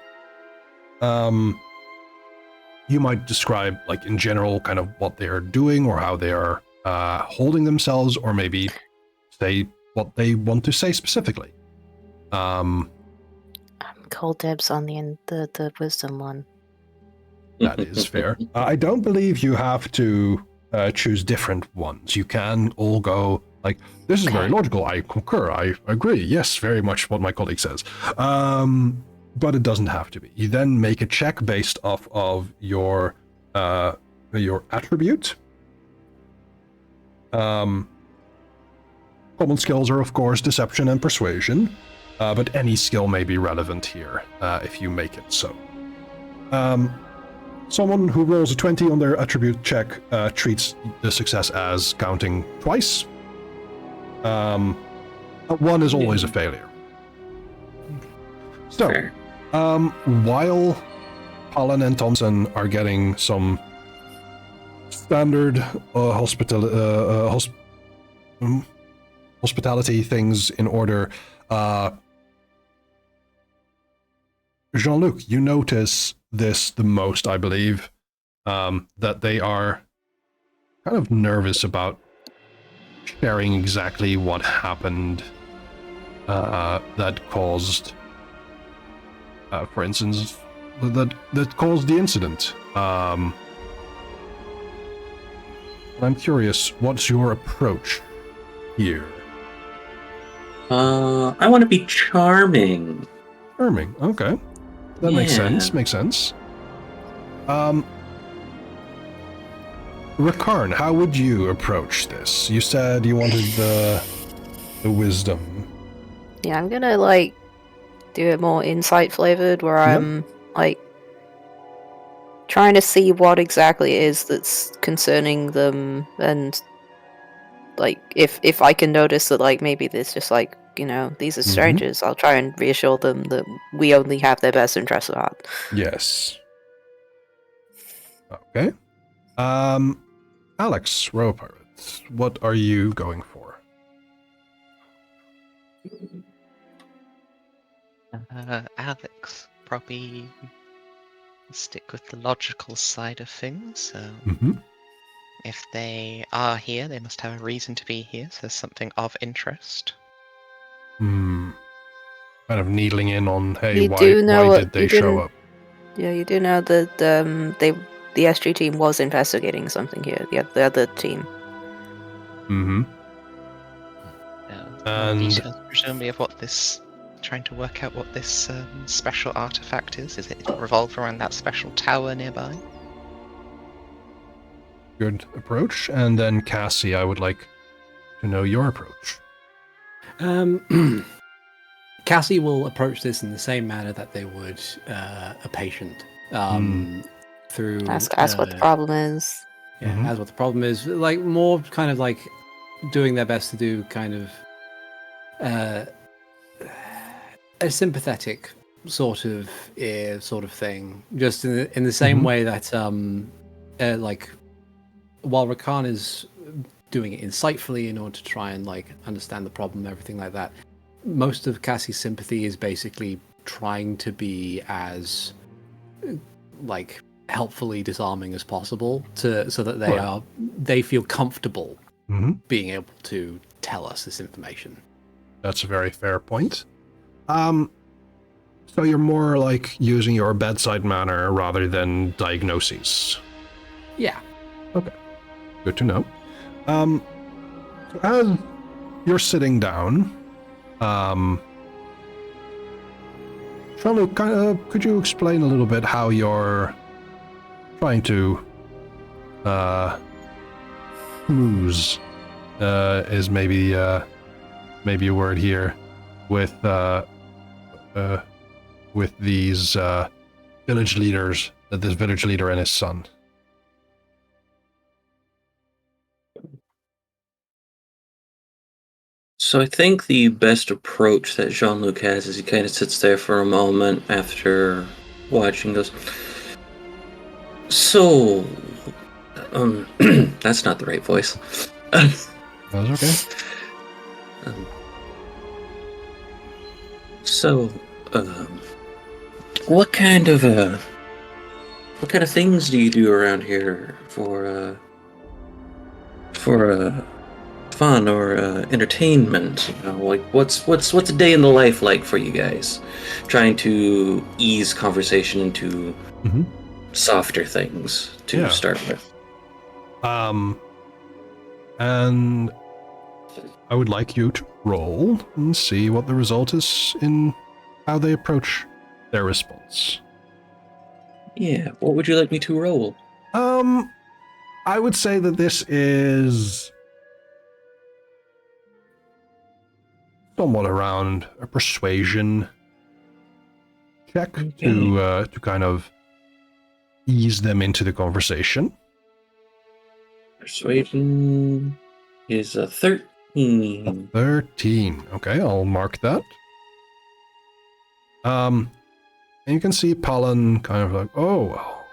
You might describe, like, in general, kind of what they are doing or how they are holding themselves, or maybe say what they want to say specifically. Cold dibs on the wisdom one. That is fair. I don't believe you have to choose different ones. You can all go, like, this is very logical. I concur. I agree. Yes, very much what my colleague says. But it doesn't have to be. You then make a check based off of your attribute. Common skills are, of course, deception and persuasion, but any skill may be relevant here if you make it so. Someone who rolls a 20 on their attribute check treats the success as counting twice. A 1 is always a failure. So, Fair. While Palin and Thompson are getting some standard hospitality things in order, Jean-Luc, you notice this the most, I believe, that they are kind of nervous about sharing exactly what happened that caused, for instance, that caused the incident. I'm curious, what's your approach here? I want to be charming. Charming, okay. That makes sense, makes sense. Rakarn, how would you approach this? You said you wanted the wisdom. Yeah, I'm gonna like do it more insight flavored, where I'm like trying to see what exactly it is that's concerning them, and like if I can notice that like maybe there's just like, you know, these are strangers, I'll try and reassure them that we only have their best interests at heart. Yes. Okay. Alex, Row Pirates, what are you going for? Alex, probably stick with the logical side of things. So if they are here, they must have a reason to be here. So there's something of interest. Kind of needling in on, hey, You why do know did they show up? Yeah, you do know that the SG team was investigating something here. The other team. More details, presumably, of what this. Trying to work out what this special artifact is. Is it revolve around that special tower nearby? Good approach. And then Cassie, I would like to know your approach. Cassie will approach this in the same manner that they would a patient. Through Ask what the problem is. Yeah, ask what the problem is. Like more kind of like doing their best to do kind of a sympathetic sort of thing. Just in the same way that like while Rakan is doing it insightfully in order to try and like understand the problem, everything like that, most of Cassie's sympathy is basically trying to be as like helpfully disarming as possible so that they feel comfortable being able to tell us this information. That's a very fair point. So you're more like using your bedside manner rather than diagnoses. Yeah. Okay. Good to know. So as you're sitting down, Jean-Luc, could you explain a little bit how you're trying to schmooze is maybe a word here with these village leaders, this village leader and his son? So I think the best approach that Jean-Luc has is he kind of sits there for a moment after watching this. So, that's not the right voice. That's okay. What kind of things do you do around here for fun or entertainment? You know, like what's a day in the life like for you guys? Trying to ease conversation into softer things to start with. And I would like you to roll and see what the result is in how they approach their response. Yeah, what would you like me to roll? I would say that this is somewhat around a persuasion check to kind of ease them into the conversation. Persuasion is a 13. 13. Okay, I'll mark that. And you can see Palin kind of like, oh, well,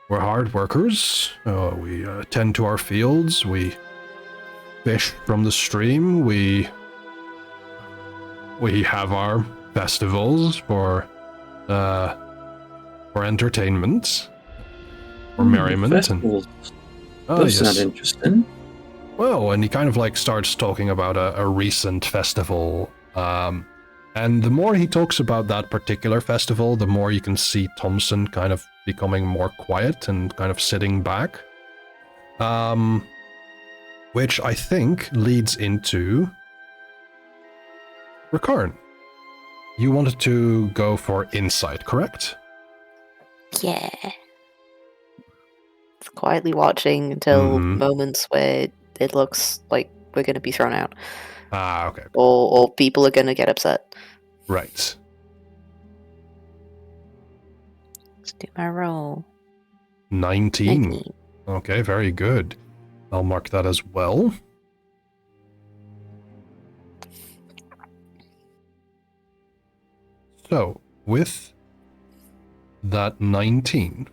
we're hard workers. We tend to our fields. We fish from the stream. We have our festivals for entertainment, or merriment, Festivals. and Those sound interesting. well, and he kind of like starts talking about a recent festival. And the more he talks about that particular festival, the more you can see Thompson kind of becoming more quiet and kind of sitting back. Which I think leads into Rekarn. You wanted to go for insight, correct? Yeah. It's quietly watching until Mhm. moments where it looks like we're going to be thrown out, Ah, okay. or people are going to get upset. Right. Let's do my roll. 19. 19. Okay, very good. I'll mark that as well. So, with that 19,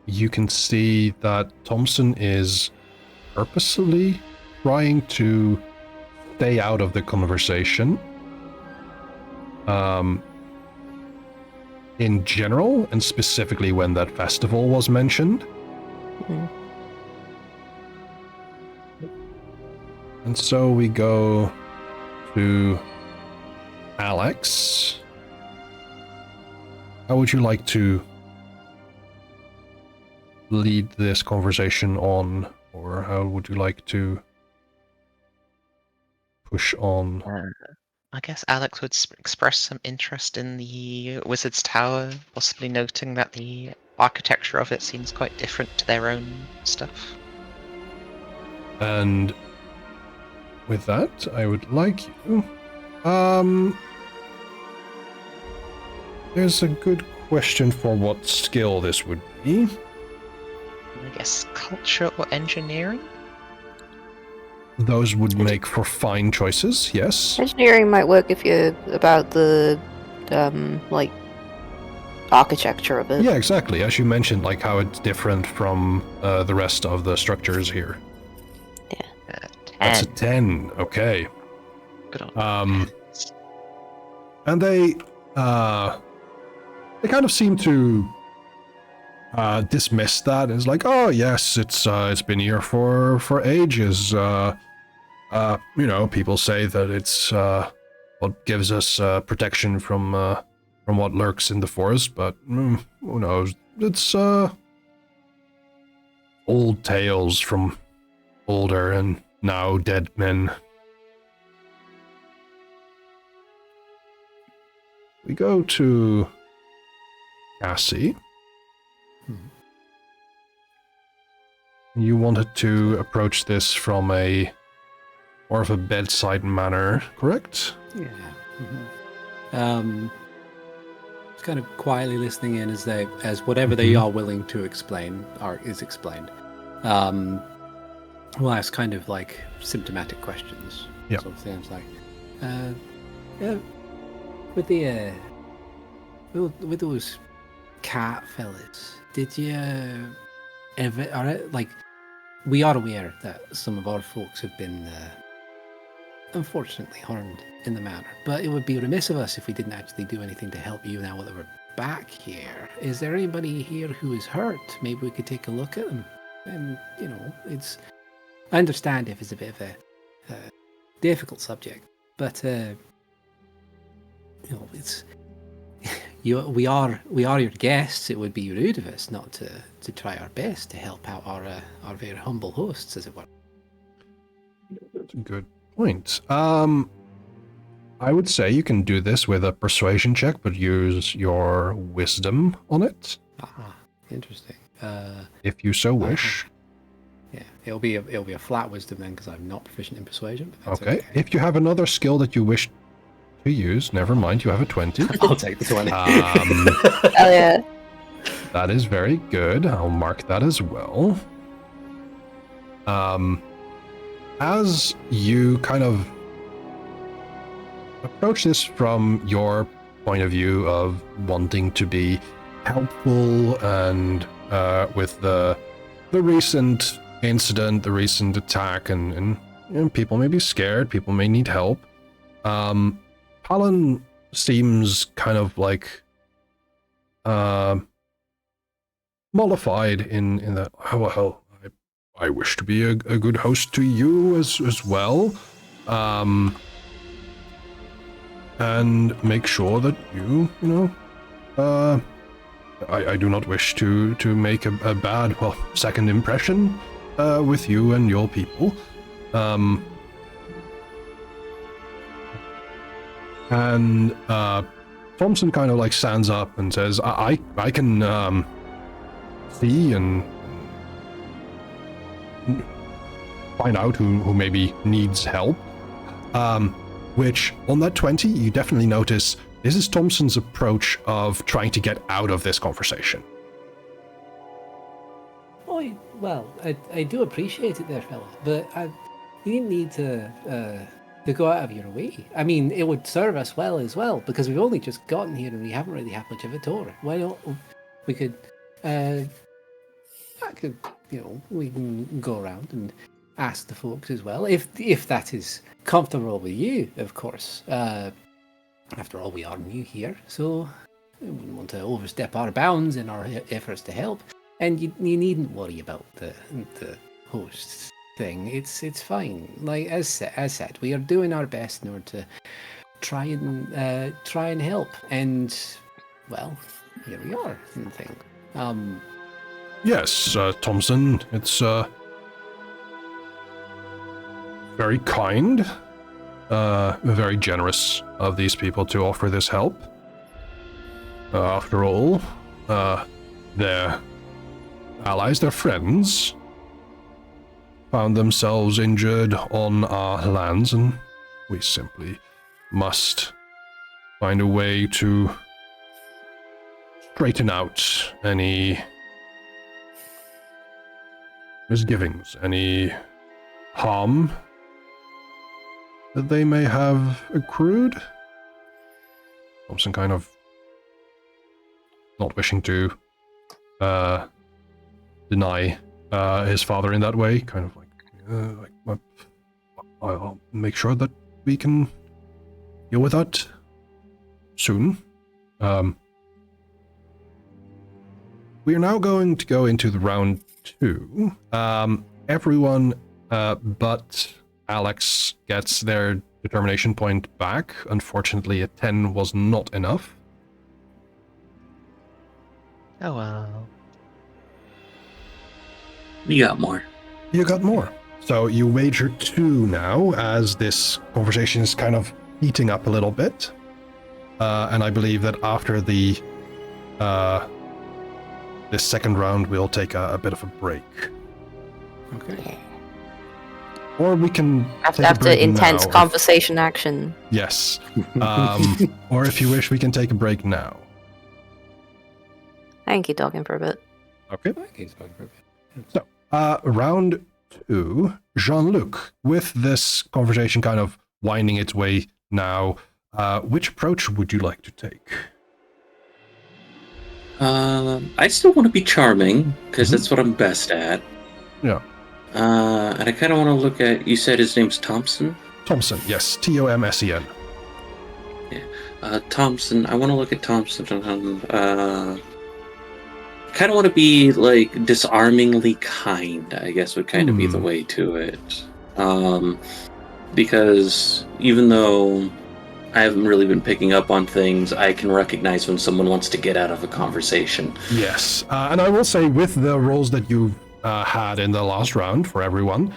you can see that Thompson is purposely trying to stay out of the conversation. In general, and specifically when that festival was mentioned. Mhm. And so we go to Alex. How would you like to lead this conversation on, or how would you like to push on? I guess Alex would express some interest in the Wizard's Tower, possibly noting that the architecture of it seems quite different to their own stuff. And with that, I would like you. There's a good question for what skill this would be. I guess culture or engineering? Those would make for fine choices, yes. Engineering might work if you're about the, like, architecture of it. Yeah, exactly. As you mentioned, like how it's different from the rest of the structures here. 10. That's a 10. Okay. Good on. And they kind of seem to dismiss that. It's like, oh yes, it's been here for ages. You know, people say that it's what gives us protection from what lurks in the forest, but who knows? It's old tales from older and now dead men. We go to Cassie. You wanted to approach this from a more of a bedside manner, correct? Yeah. Just kind of quietly listening in as whatever they are willing to explain is explained. We'll ask kind of like symptomatic questions. Yeah. Sort of things like, yeah, with the with those cat fellas, did you ever, like, we are aware that some of our folks have been unfortunately harmed in the manner, but it would be remiss of us if we didn't actually do anything to help you now that we're back here. Is there anybody here who is hurt? Maybe we could take a look at them. And, you know, I understand if it's a bit of a difficult subject, but, you know, we are your guests. It would be rude of us not to try our best to help out our very humble hosts, as it were. That's a good point. I would say you can do this with a persuasion check, but use your wisdom on it. Ah, interesting. If you so wish. Yeah, it'll be a flat wisdom then, because I'm not proficient in persuasion. But that's Okay. If you have another skill that you wish to use, never mind, you have a 20. I'll take the 20. Oh yeah. That is very good. I'll mark that as well. As you kind of approach this from your point of view of wanting to be helpful and with the recent incident, the recent attack, and people may be scared, people may need help. Palin seems kind of like mollified in that. Oh, well, I wish to be a good host to you as well, and make sure that you know, I do not wish to make a bad, well, second impression with you and your people. And Thompson kind of like stands up and says, I can see and find out who maybe needs help. Which, on that 20, you definitely notice this is Thompson's approach of trying to get out of this conversation. Oh, well, I do appreciate it there, fella, but you didn't need to go out of your way. I mean, it would serve us well as well, because we've only just gotten here and we haven't really had much of a tour. Why don't we could, we can go around and ask the folks as well, if that is comfortable with you, of course. After all, we are new here, so we wouldn't want to overstep our bounds in our efforts to help. And you needn't worry about the hosts thing. It's fine. Like as said, we are doing our best in order to try and help. And well, here we are. And thing. Yes, Thompson. It's very kind, very generous of these people to offer this help. After all, they're allies, their friends, found themselves injured on our lands, and we simply must find a way to straighten out any misgivings, any harm that they may have accrued. Thompson kind of not wishing to deny his father in that way, kind of like I'll make sure that we can deal with that soon. We are now going to go into the round 2. Everyone but Alex gets their determination point back. Unfortunately, a 10 was not enough. Oh well. You got more. You got more. So you wager 2 now, as this conversation is kind of heating up a little bit. And I believe that after the this second round, we'll take a bit of a break. Okay. Or we can take a After break intense now if- conversation action. Yes. Or if you wish, we can take a break now. I can keep talking for a bit. Okay. Okay, it's fine, perfect. So, round 2, Jean-Luc, with this conversation kind of winding its way now, which approach would you like to take? I still want to be charming, because that's what I'm best at. Yeah. And I kind of want to look at, you said his name's Thompson? Thompson, yes. Tomsen. Thompson, I want to look at Thompson. Kind of want to be like disarmingly kind, I guess would kind of be the way to it. Because even though I haven't really been picking up on things, I can recognize when someone wants to get out of a conversation. Yes. And I will say, with the roles that you had in the last round for everyone,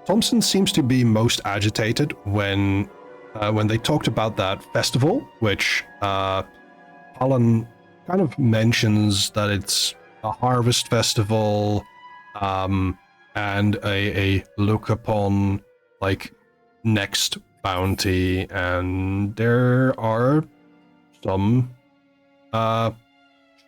Thompson seems to be most agitated when they talked about that festival, which Alan kind of mentions that it's a harvest festival, and a look upon like next bounty, and there are some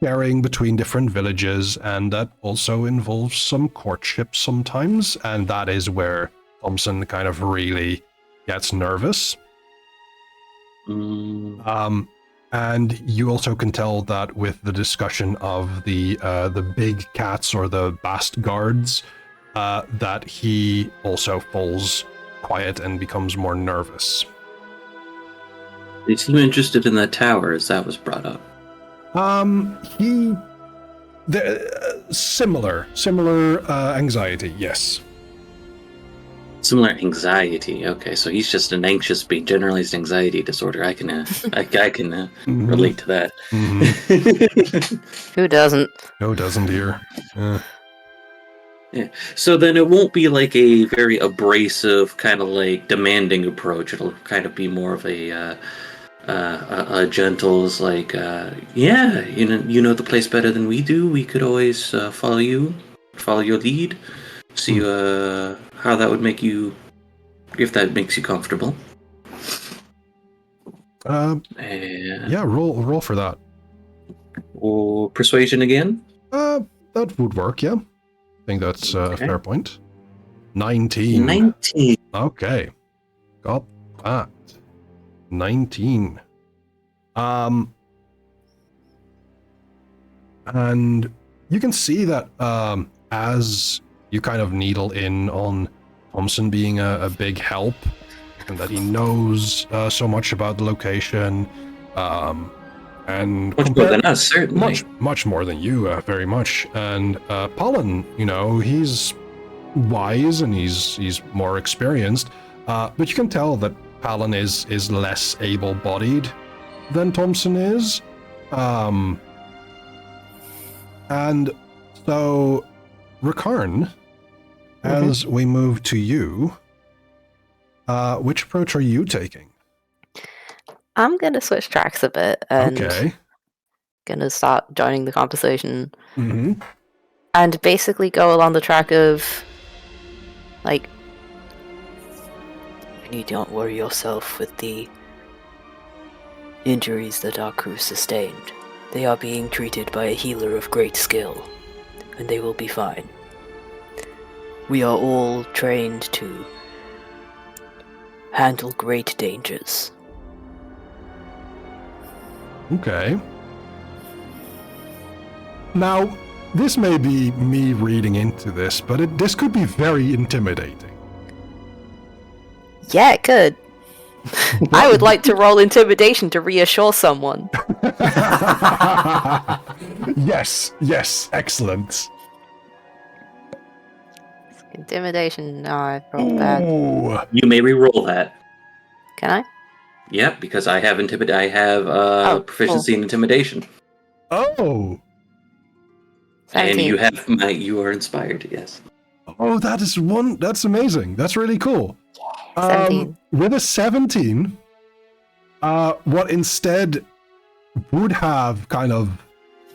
sharing between different villages, and that also involves some courtship sometimes, and that is where Thompson kind of really gets nervous. And you also can tell that with the discussion of the big cats or the bast guards, that he also falls quiet and becomes more nervous. They seem interested in that tower, as that was brought up. Similar anxiety, yes. Similar anxiety. Okay, so he's just an anxious, big generalized anxiety disorder. I can relate to that. Who doesn't? No, doesn't here. Yeah. So then it won't be like a very abrasive, kind of like demanding approach. It'll kind of be more of a gentle, like, yeah, you know the place better than we do. We could always follow your lead. See how that would make you, if that makes you comfortable. Yeah, roll for that. Or persuasion again. That would work. Yeah, I think that's a fair point. 19. 19. Okay, got that. 19. And you can see that as you kind of needle in on Thompson being a big help, and that he knows so much about the location, and much more than us, certainly. Much more than you, very much. And Pollen, he's wise and he's more experienced, but you can tell that Palin is less able-bodied than Thompson is. And so, Rakarn, as we move to you, which approach are you taking? I'm gonna switch tracks a bit and gonna start joining the conversation. And basically go along the track of, like, you don't worry yourself with the injuries that our crew sustained. They are being treated by a healer of great skill, and they will be fine. We are all trained to handle great dangers. Okay. Now, this may be me reading into this, but this could be very intimidating. Yeah, it could. I would like to roll intimidation to reassure someone. Yes, excellent. Intimidation, no, I rolled bad. You may re-roll that. Can I? Yep, because I have proficiency in intimidation. Oh. 17. And you are inspired, yes. Oh, that's amazing. That's really cool. 17. With a 17, what instead would have kind of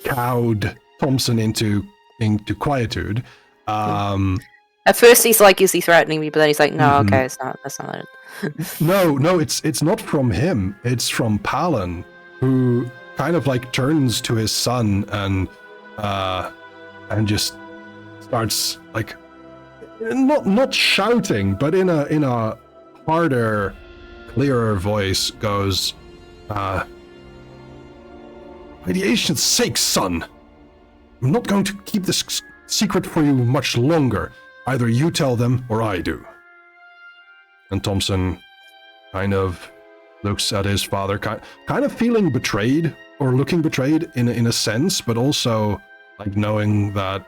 cowed Thompson into quietude. At first he's like, is he threatening me? But then he's like, no, okay, that's not it. No, it's not from him. It's from Palin, who kind of like turns to his son and just starts like not shouting, but in a harder, clearer voice goes, "By the ancient's sake, son, I'm not going to keep this secret for you much longer. Either you tell them or I do." And Thompson kind of looks at his father, kind of feeling betrayed, or looking betrayed in a sense, but also like knowing that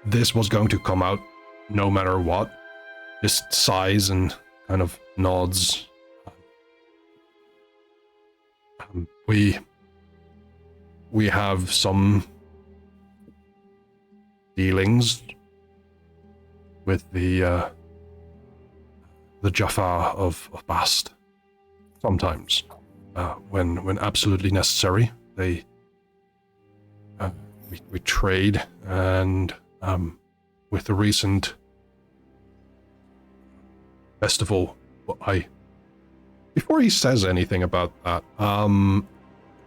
this was going to come out no matter what. Just sighs and kind of nods. We have some dealings with the Jaffa of Bast. Sometimes, when absolutely necessary, we trade, and with the recent festival, before he says anything about that,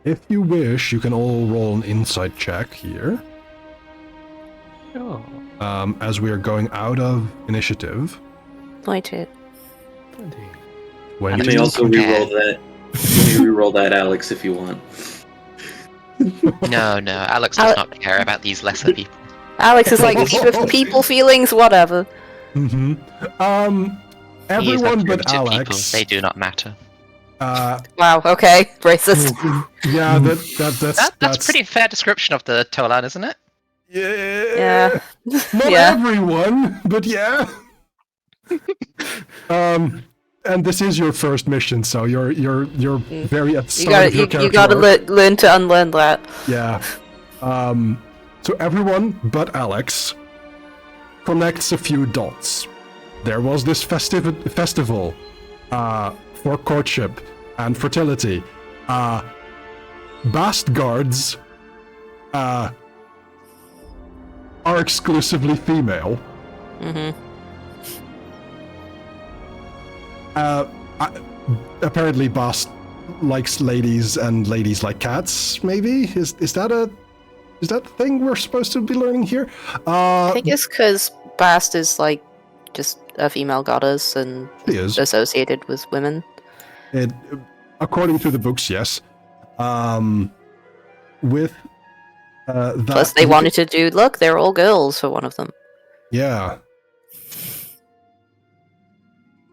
if you wish, you can all roll an insight check here. Sure. As we are going out of initiative. 22. 20. You may also re-roll that. You may re-roll that, Alex, if you want. No, Alex does not care about these lesser people. Alex is like, people feelings, whatever. Everyone but Alex. People, they do not matter. Wow. Okay. Racist. Yeah, that's That's pretty fair description of the Tolan, isn't it? Yeah. Yeah. Not Yeah. everyone, but yeah. And this is your first mission, so you're very at the start of your character You gotta arc. learn to unlearn that. Yeah. So everyone but Alex connects a few dots. There was this festival for courtship and fertility. Bast guards are exclusively female. Mm-hmm. Apparently Bast likes ladies and ladies like cats, maybe? Is that a thing we're supposed to be learning here? I think it's because Bast is like just a female goddess and She is. associated with women. It, according to the books, yes. With that, Plus, they wanted to do. Look, they're all girls for one of them. Yeah.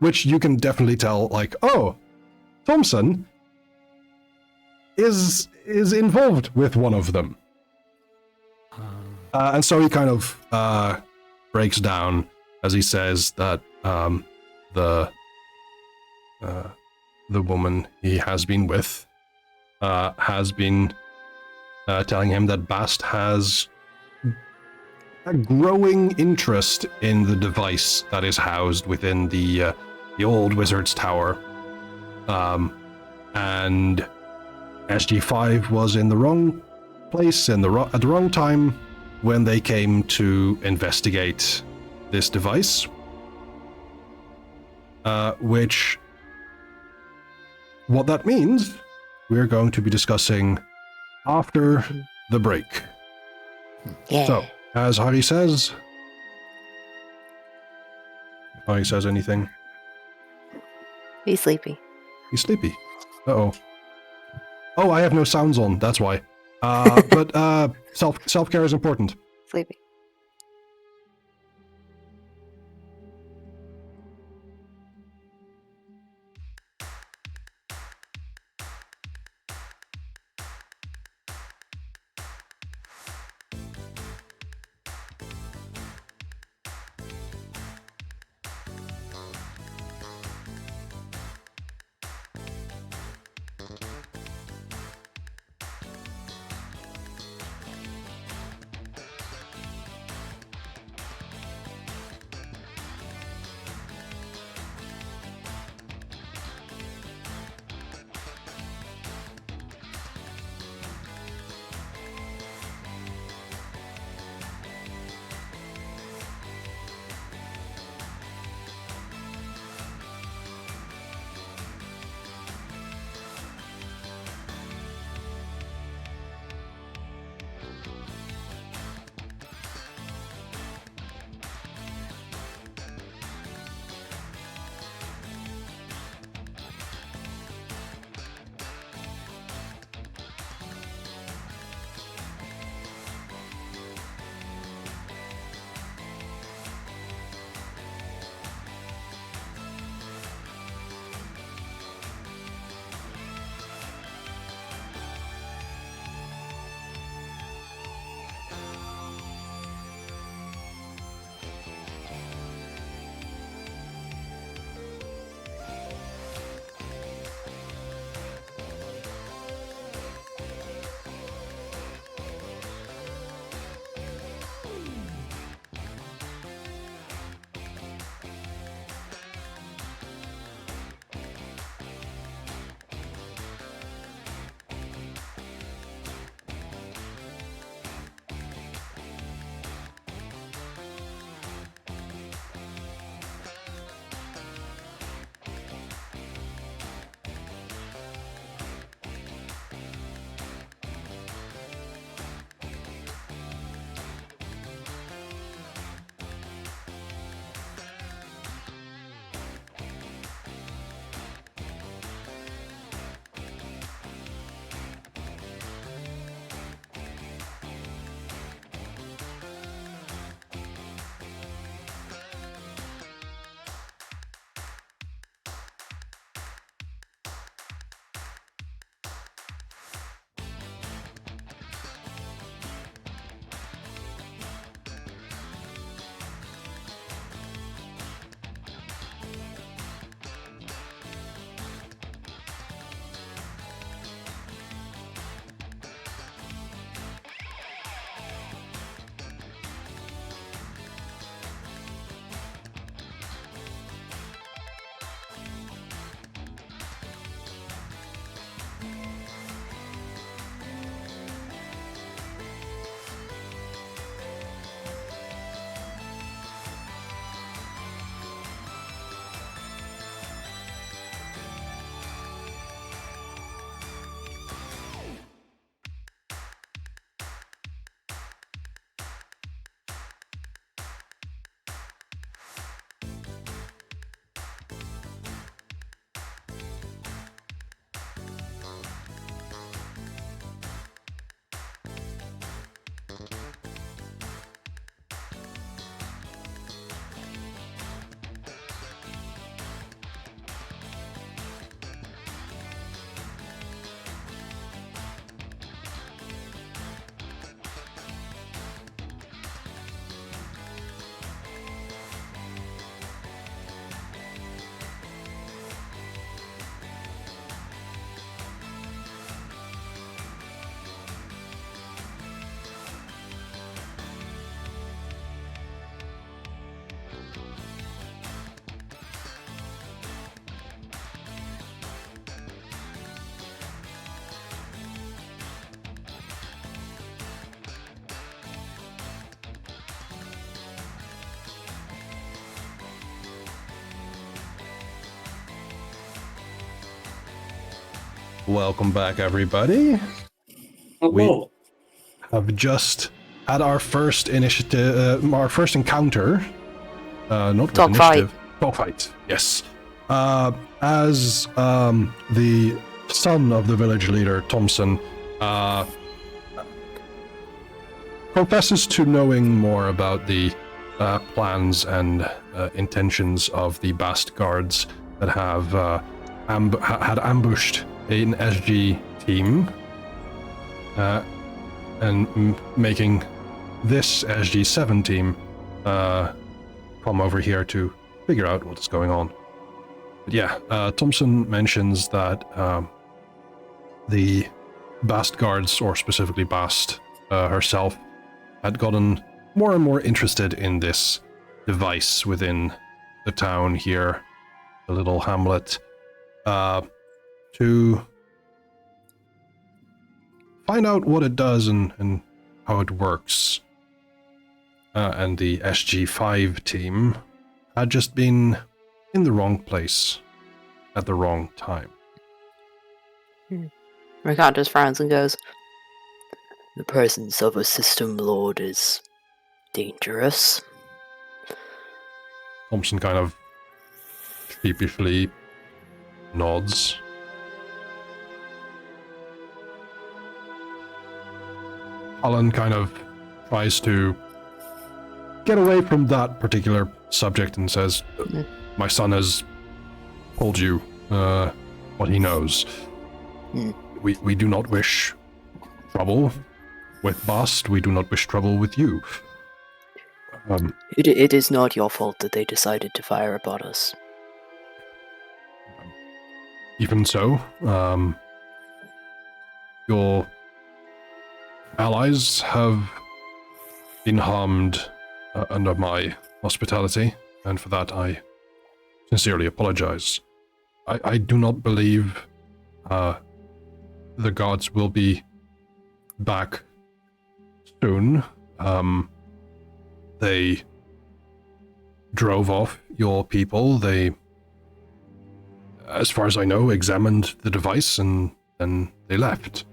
Which you can definitely tell, like, oh, Thompson is involved with one of them. And so he kind of breaks down as he says that the woman he has been with has been telling him that Bast has a growing interest in the device that is housed within the old wizard's tower, and SG-5 was in the wrong place at the wrong time when they came to investigate this device, which what that means we're going to be discussing after the break. Yeah. So, as Hari says, if Hari says anything, He's sleepy. he's sleepy. Uh-oh. Oh, I have no sounds on, that's why. But self-care is important. Sleepy. welcome back, everybody. Hello. Have just had our first initiative, our first encounter. Not with initiative. Dogfight. Yes. As the son of the village leader, Thompson, professes to knowing more about the plans and intentions of the Bast guards that have had ambushed an SG team and making this SG-7 team come over here to figure out what's going on. But yeah, Thompson mentions that the Bast guards, or specifically Bast herself, had gotten more and more interested in this device within the town here, the little hamlet, to find out what it does and how it works. And the SG-5 team had just been in the wrong place at the wrong time. Ricard just frowns and goes, "The presence of a system lord is dangerous." Thompson kind of sheepishly nods. Alan kind of tries to get away from that particular subject and says, "My son has told you what he knows. We do not wish trouble with Bast. We do not wish trouble with you. It is not your fault that they decided to fire upon us. Even so, your allies have been harmed under my hospitality, and for that I sincerely apologize. I do not believe the gods will be back soon. They drove off your people. They, as far as I know, examined the device and then they left."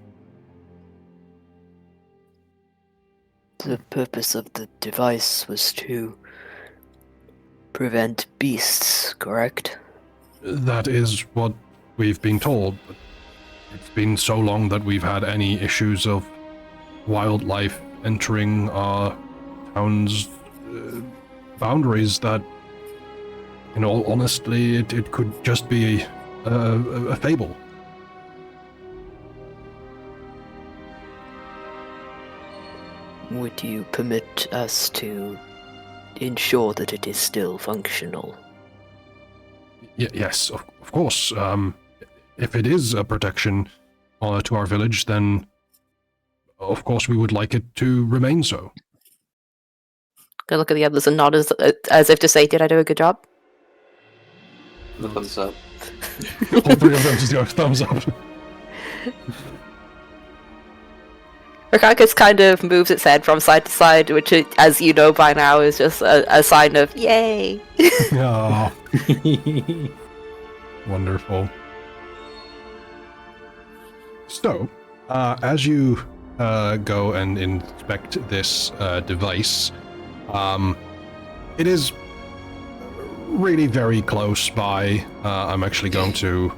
The purpose of the device was to prevent beasts, correct? That is what we've been told, but it's been so long that we've had any issues of wildlife entering our town's boundaries that, in all honesty, it could just be a fable. Would you permit us to ensure that it is still functional? Yes, of course. If it is a protection to our village, then of course we would like it to remain so. I look at the others and nod as if to say, "Did I do a good job?" Thumbs up. All three of them just go thumbs up. Rikakus kind of moves its head from side to side, which, as you know by now, is just a sign of yay. Oh. Wonderful. So, as you go and inspect this device, it is really very close by. I'm actually going to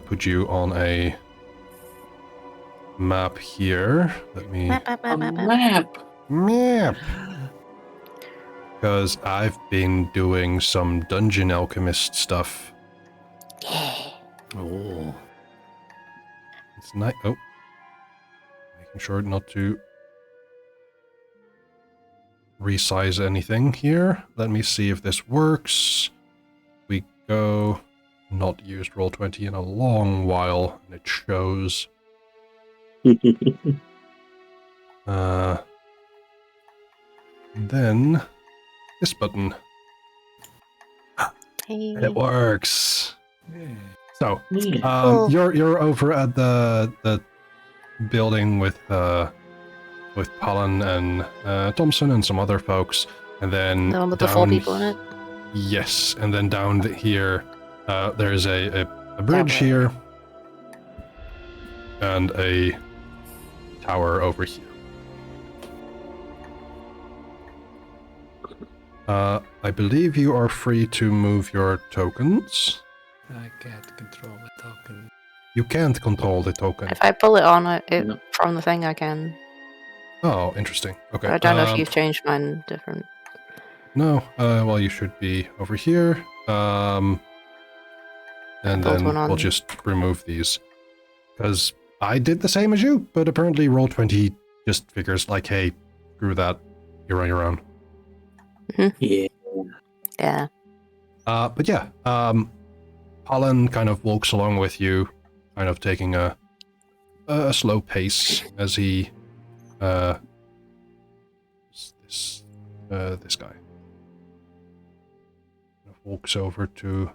put you on a map here. Let me... Map! Because I've been doing some Dungeon Alchemist stuff. Oh. It's nice. Oh. Making sure not to resize anything here. Let me see if this works. We go... Not used Roll20 in a long while, and it shows. Then this button. Hey. It works. So, Cool. you're over at the building with Palin and Thompson and some other folks, and then The one with the 4 down people in it? Yes, and then down here, there's a bridge way. here, and a tower over here. I believe you are free to move your tokens. I can't control my token. You can't control the token. If I pull it on it No. from the thing, I can. Oh, interesting. Okay. I don't know if you've changed mine different. No. Well, you should be over here. And Build then one on- we'll just remove these. Because I did the same as you, but apparently Roll20 just figures like, hey, screw that. You're on your own. Yeah. Yeah. But yeah, Alan kind of walks along with you, kind of taking a slow pace as he this guy walks over to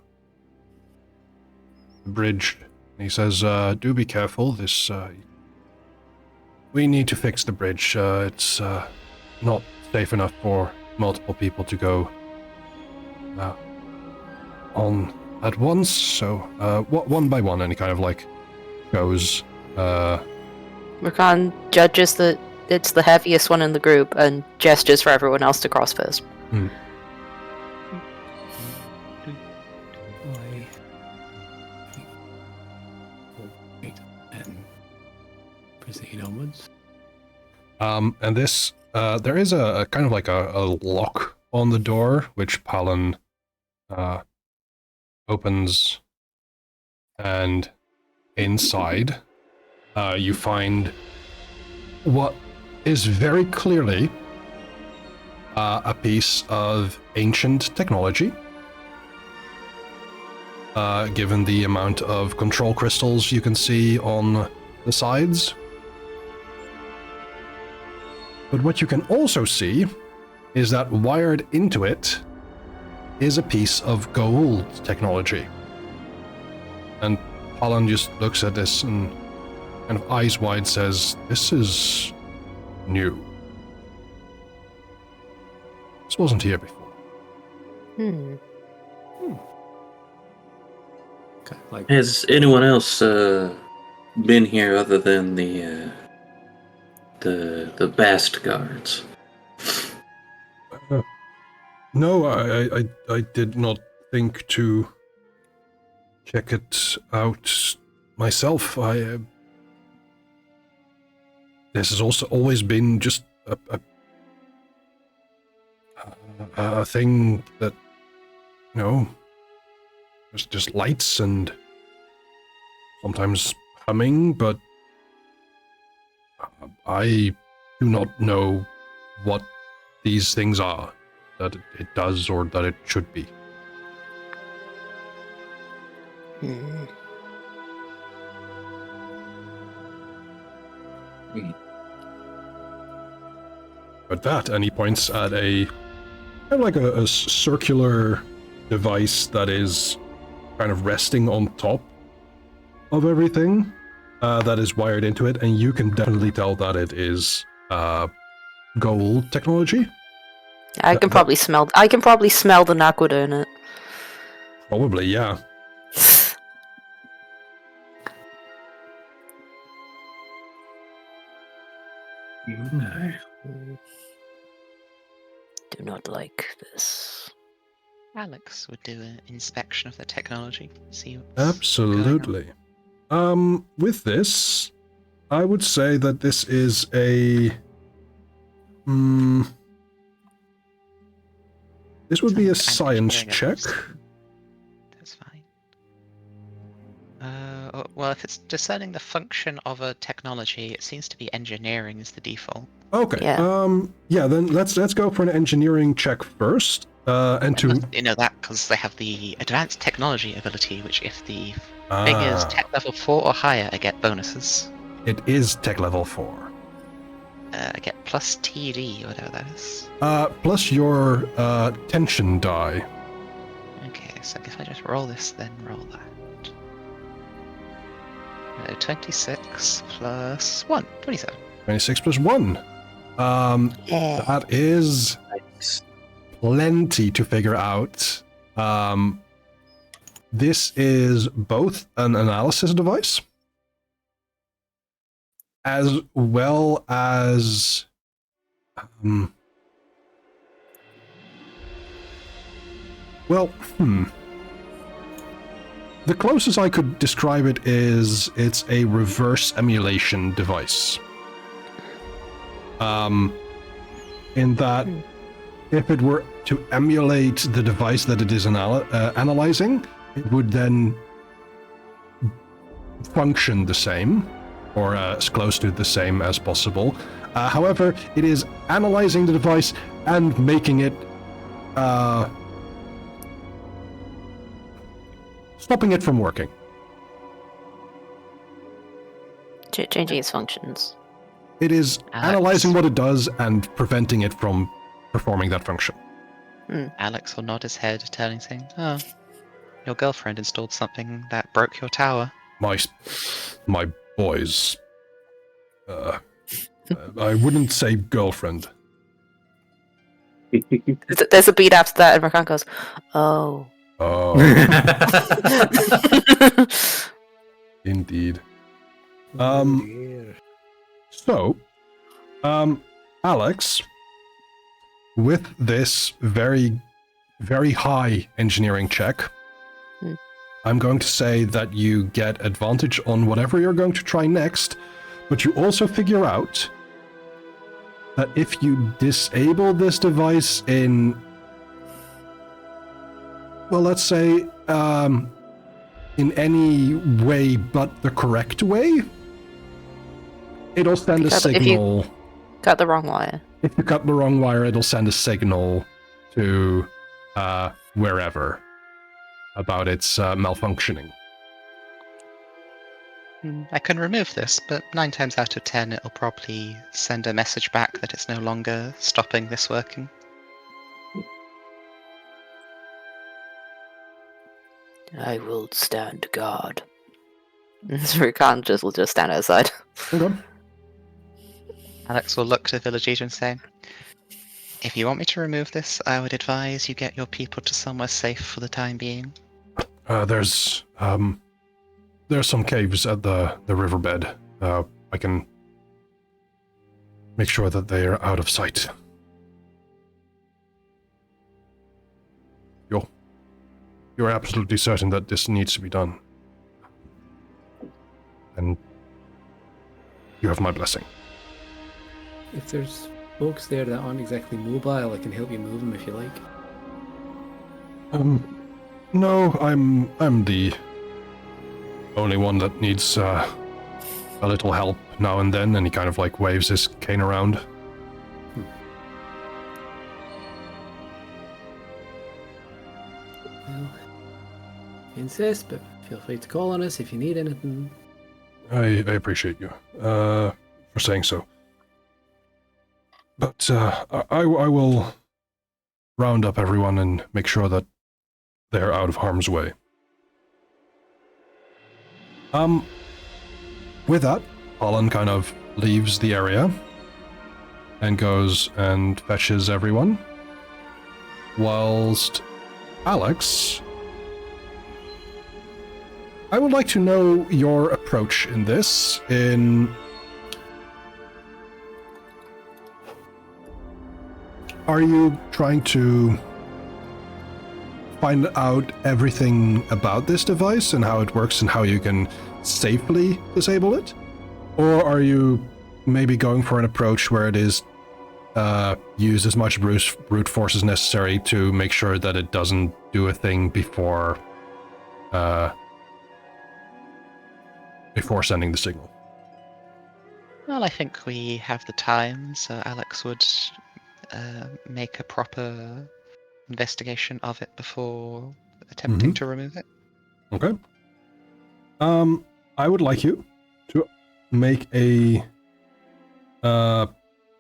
the bridge. And he says, "Do be careful. This we need to fix the bridge. It's not safe enough for multiple people to go on at once, so one by one," and he kind of like goes. Rakan judges that it's the heaviest one in the group and gestures for everyone else to cross first. I wait and proceed onwards. And this there is a kind of like a lock on the door, which Palin opens, and inside you find what is very clearly a piece of ancient technology. Given the amount of control crystals you can see on the sides. But what you can also see is that wired into it is a piece of gold technology. And Alan just looks at this and kind of eyes wide says, "This is new. This wasn't here before." Okay, like Has anyone else been here other than the Bast guards? No, I did not think to check it out myself. This has also always been just a thing that, you know, just lights and sometimes humming, but I do not know what these things are, that it does or that it should be. But that, and he points at a kind of like a circular device that is kind of resting on top of everything, that is wired into it, and you can definitely tell that it is gold technology. I can probably smell the Naquadah in it. Probably, yeah. Do not like this. Alex would do an inspection of the technology. See what's Absolutely. With this, I would say that this is a this would be a science check. That's fine. Well, if it's discerning the function of a technology, it seems to be engineering is the default. Okay. Yeah. Yeah. Then let's go for an engineering check first. And to You know that because they have the advanced technology ability, which if the thing is tech level 4 or higher, I get bonuses. It is tech level 4. I get plus TD, whatever that is. Plus your tension die. Okay, so if I just roll this, then roll that. 26 plus 1, 27. 26 plus 1. Yeah. That is Nice. plenty to figure out. This is both an analysis device as well as the closest I could describe it is it's a reverse emulation device. In that, if it were to emulate the device that it is analyzing, it would then function the same, or as close to the same as possible. However, it is analyzing the device and making it stopping it from working. Changing its functions. It is analyzing what it does and preventing it from performing that function. Alex will nod his head, telling saying, "Oh, your girlfriend installed something that broke your tower." My boys. I wouldn't say girlfriend. There's a beat after that, and Rakan goes, "Oh." Oh. Indeed. So, Alex, with this very, very high engineering check, I'm going to say that you get advantage on whatever you're going to try next, but you also figure out that if you disable this device in, well, let's say, in any way but the correct way, it'll send a signal. If you cut the wrong wire. If you cut the wrong wire, it'll send a signal to wherever about its malfunctioning. I can remove this, but 9 times out of 10 it'll probably send a message back that it's no longer stopping this working. I will stand guard. Rakan will just stand outside. Okay. Alex will look to the village leader and say, "If you want me to remove this, I would advise you get your people to somewhere safe for the time being." There's some caves at the riverbed. I can make sure that they are out of sight. You're absolutely certain that this needs to be done. And you have my blessing. If there's folks there that aren't exactly mobile, I can help you move them if you like. No, I'm the only one that needs a little help now and then, and he kind of like waves his cane around. Well, insist, but feel free to call on us if you need anything. I appreciate you for saying so. But I will round up everyone and make sure that they're out of harm's way. With that, Alan kind of leaves the area and goes and fetches everyone, whilst Alex, I would like to know your approach in this. Are you trying to find out everything about this device and how it works and how you can safely disable it? Or are you maybe going for an approach where it is use as much brute force as necessary to make sure that it doesn't do a thing before sending the signal? Well, I think we have the time, so Alex would make a proper investigation of it before attempting to remove it. Okay. I would like you to make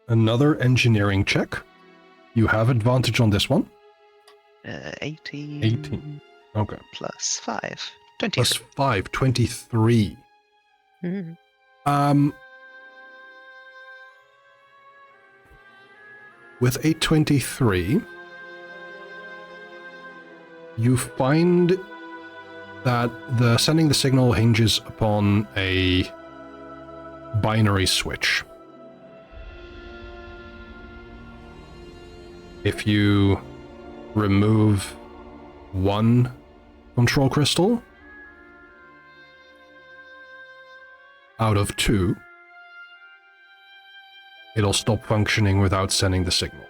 another engineering check. You have advantage on this one. 18. 18. Okay. Plus 5. 23. Plus 5, 23. With 823, you find that sending the signal hinges upon binary switch. If you remove one control crystal out of 2, it'll stop functioning without sending the signal.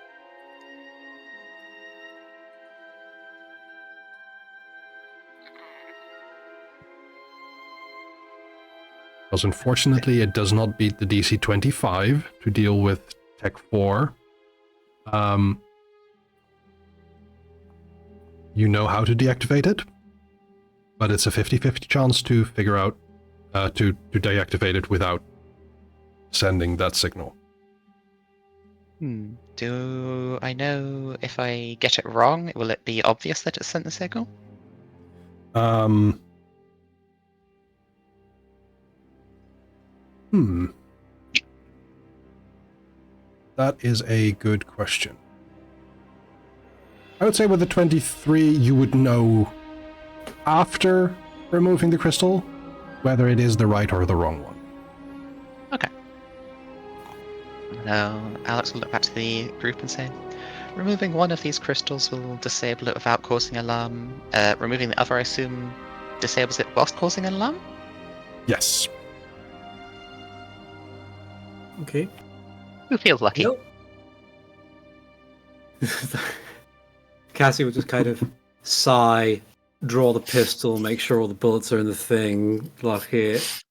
Because unfortunately it does not beat the DC 25 to deal with Tech 4. You know how to deactivate it, but it's a 50-50 chance to figure out to deactivate it without sending that signal. Do I know if I get it wrong, will it be obvious that it sent the signal? That is a good question. I would say with the 23, you would know after removing the crystal whether it is the right or the wrong one. Okay. Now, Alex will look back to the group and say, removing one of these crystals will disable it without causing alarm. Removing the other, I assume, disables it whilst causing an alarm? Yes. Okay. Who feels lucky? Yep. Cassie would just kind of sigh, draw the pistol, make sure all the bullets are in the thing, lock it,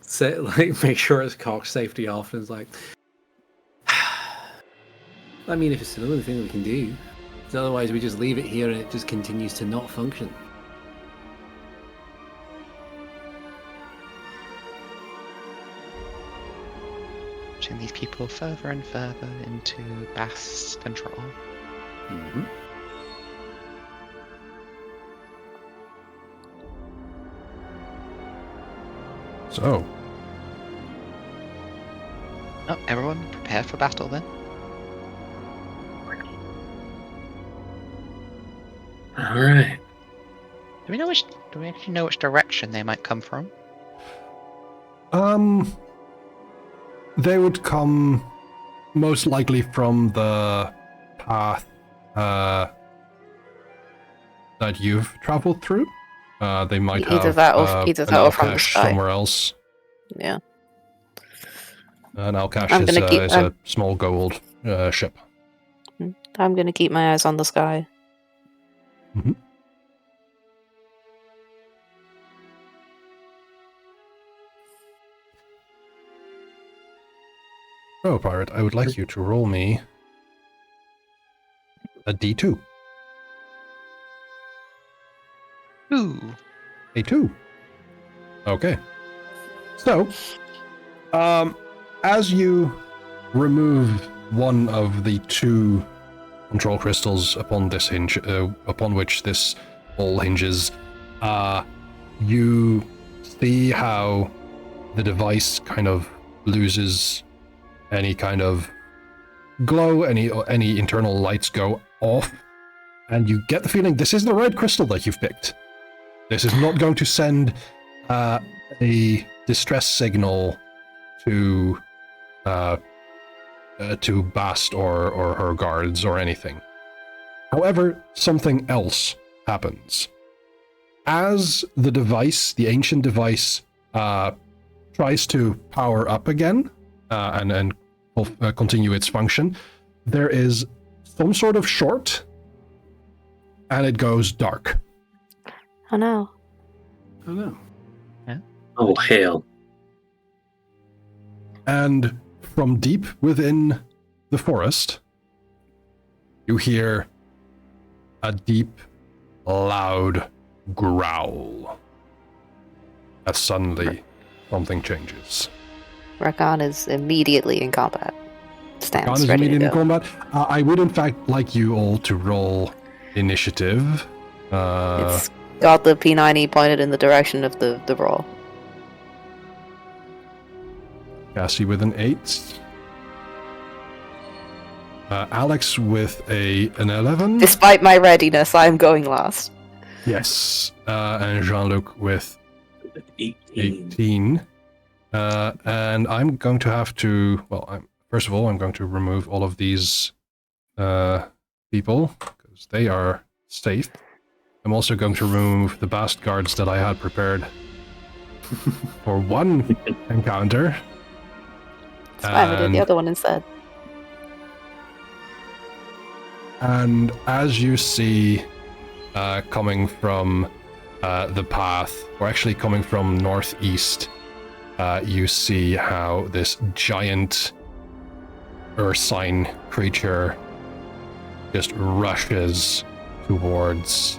make sure it's cocked, safety off, and it's like, I mean, if it's another thing we can do, because otherwise we just leave it here and it just continues to not function. Pushing these people further and further into Bath's control. Mm-hmm. So, Oh, everyone prepare for battle then. All right. Do we actually know which direction they might come from? they would come most likely from the path that you've traveled through. They might Either have that or either an that or from the Alcash sky. somewhere else. Yeah. An Alcash I'm is, gonna keep- is a small gold ship. I'm gonna keep my eyes on the sky. Oh, Pirate, I would like you to roll me a D2. Ooh. A 2. Okay. So, as you remove one of the 2 control crystals upon this hinge, upon which this all hinges, you see how the device kind of loses any kind of glow, any internal lights go off, and you get the feeling this is the right crystal that you've picked. This is not going to send a distress signal to Bast or her guards or anything. However, something else happens. As the device, the ancient device, tries to power up again and continue its function, there is some sort of short, and it goes dark. Oh no. Oh no. Oh, hell. And from deep within the forest, you hear a deep, loud growl. As suddenly, something changes. Rakan is immediately in combat. Stands Khan is ready to immediately in go. combat. I would, in fact, like you all to roll initiative. It's got the P90 pointed in the direction of the roll. Cassie with an 8. Alex with an 11. Despite my readiness, I'm going last. Yes. And Jean-Luc with 18. 18. And I'm going to have to, well, first of all, I'm going to remove all of these people, because they are safe. I'm also going to remove the bast guards that I had prepared for one encounter. It's fine, we did the other one instead. And as you see, coming from the path, or actually coming from northeast, you see how this giant ursine creature just rushes towards.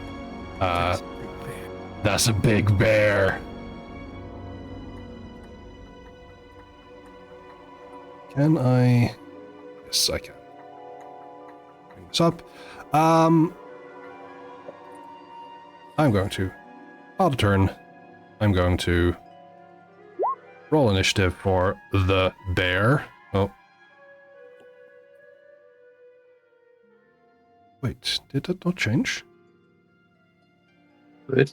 That's a big bear. Can I? Yes, I can. Bring this up. I'm going to. Out of turn. I'm going to roll initiative for the bear. Oh. Wait, did that not change? Good.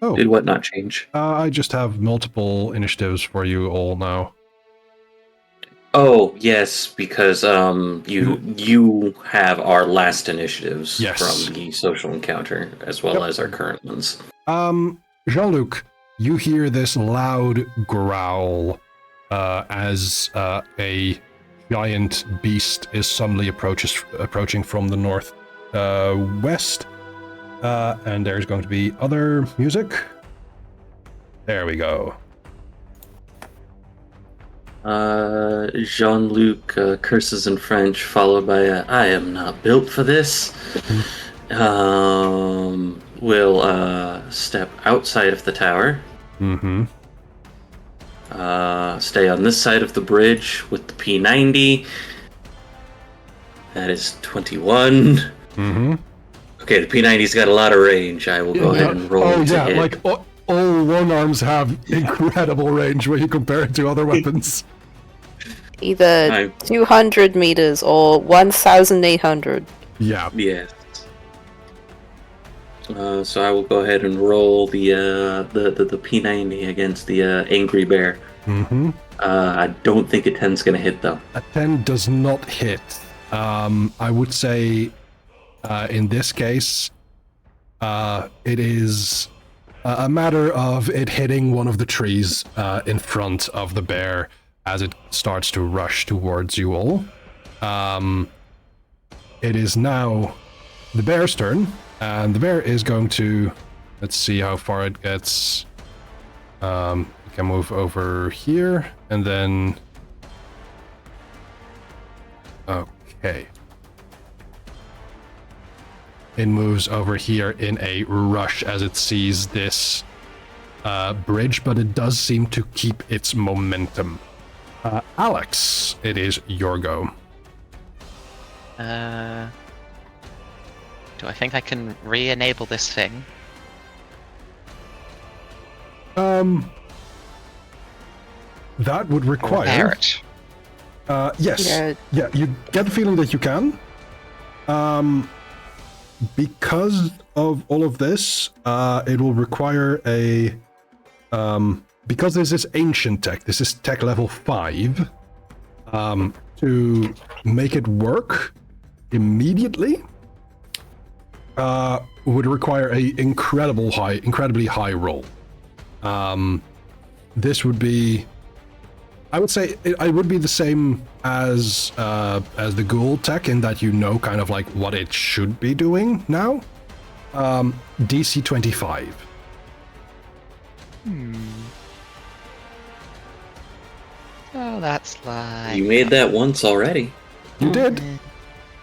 Oh. Did what not change? I just have multiple initiatives for you all now. Oh, yes, because you have our last initiatives Yes. from the social encounter, as well as our current ones. Jean-Luc, you hear this loud growl as a giant beast is suddenly approaching from the north west, and there's going to be other music. There we go. Jean-Luc curses in French, followed by "I am not built for this." Will step outside of the tower. Mm-hmm. Stay on this side of the bridge with the P90. That is 21. Mm-hmm. Okay, the P90's got a lot of range. I will go ahead and roll to hit. Like all one arms have incredible range when you compare it to other weapons. Either 200 meters or 1,800. Yeah. Yes. So I will go ahead and roll the P90 against the angry bear. Mm-hmm. I don't think a 10's gonna hit though. A 10 does not hit. I would say, in this case, it is a matter of it hitting one of the trees in front of the bear as it starts to rush towards you all. It is now the bear's turn, and the bear is going to, let's see how far it gets. You can move over here, and then... Okay. It moves over here in a rush as it sees this bridge, but it does seem to keep its momentum. Alex, it is your go. Do I think I can re-enable this thing? That would require... Repair it. Yes. Yeah, you get the feeling that you can. Because of all of this, it will require a... because this is ancient tech, this is tech level 5, to make it work immediately, would require a incredibly high roll. This would be... I would say it would be the same as the ghoul tech in that you know kind of like what it should be doing now. DC 25. Oh, that's like... You made that once already. You did.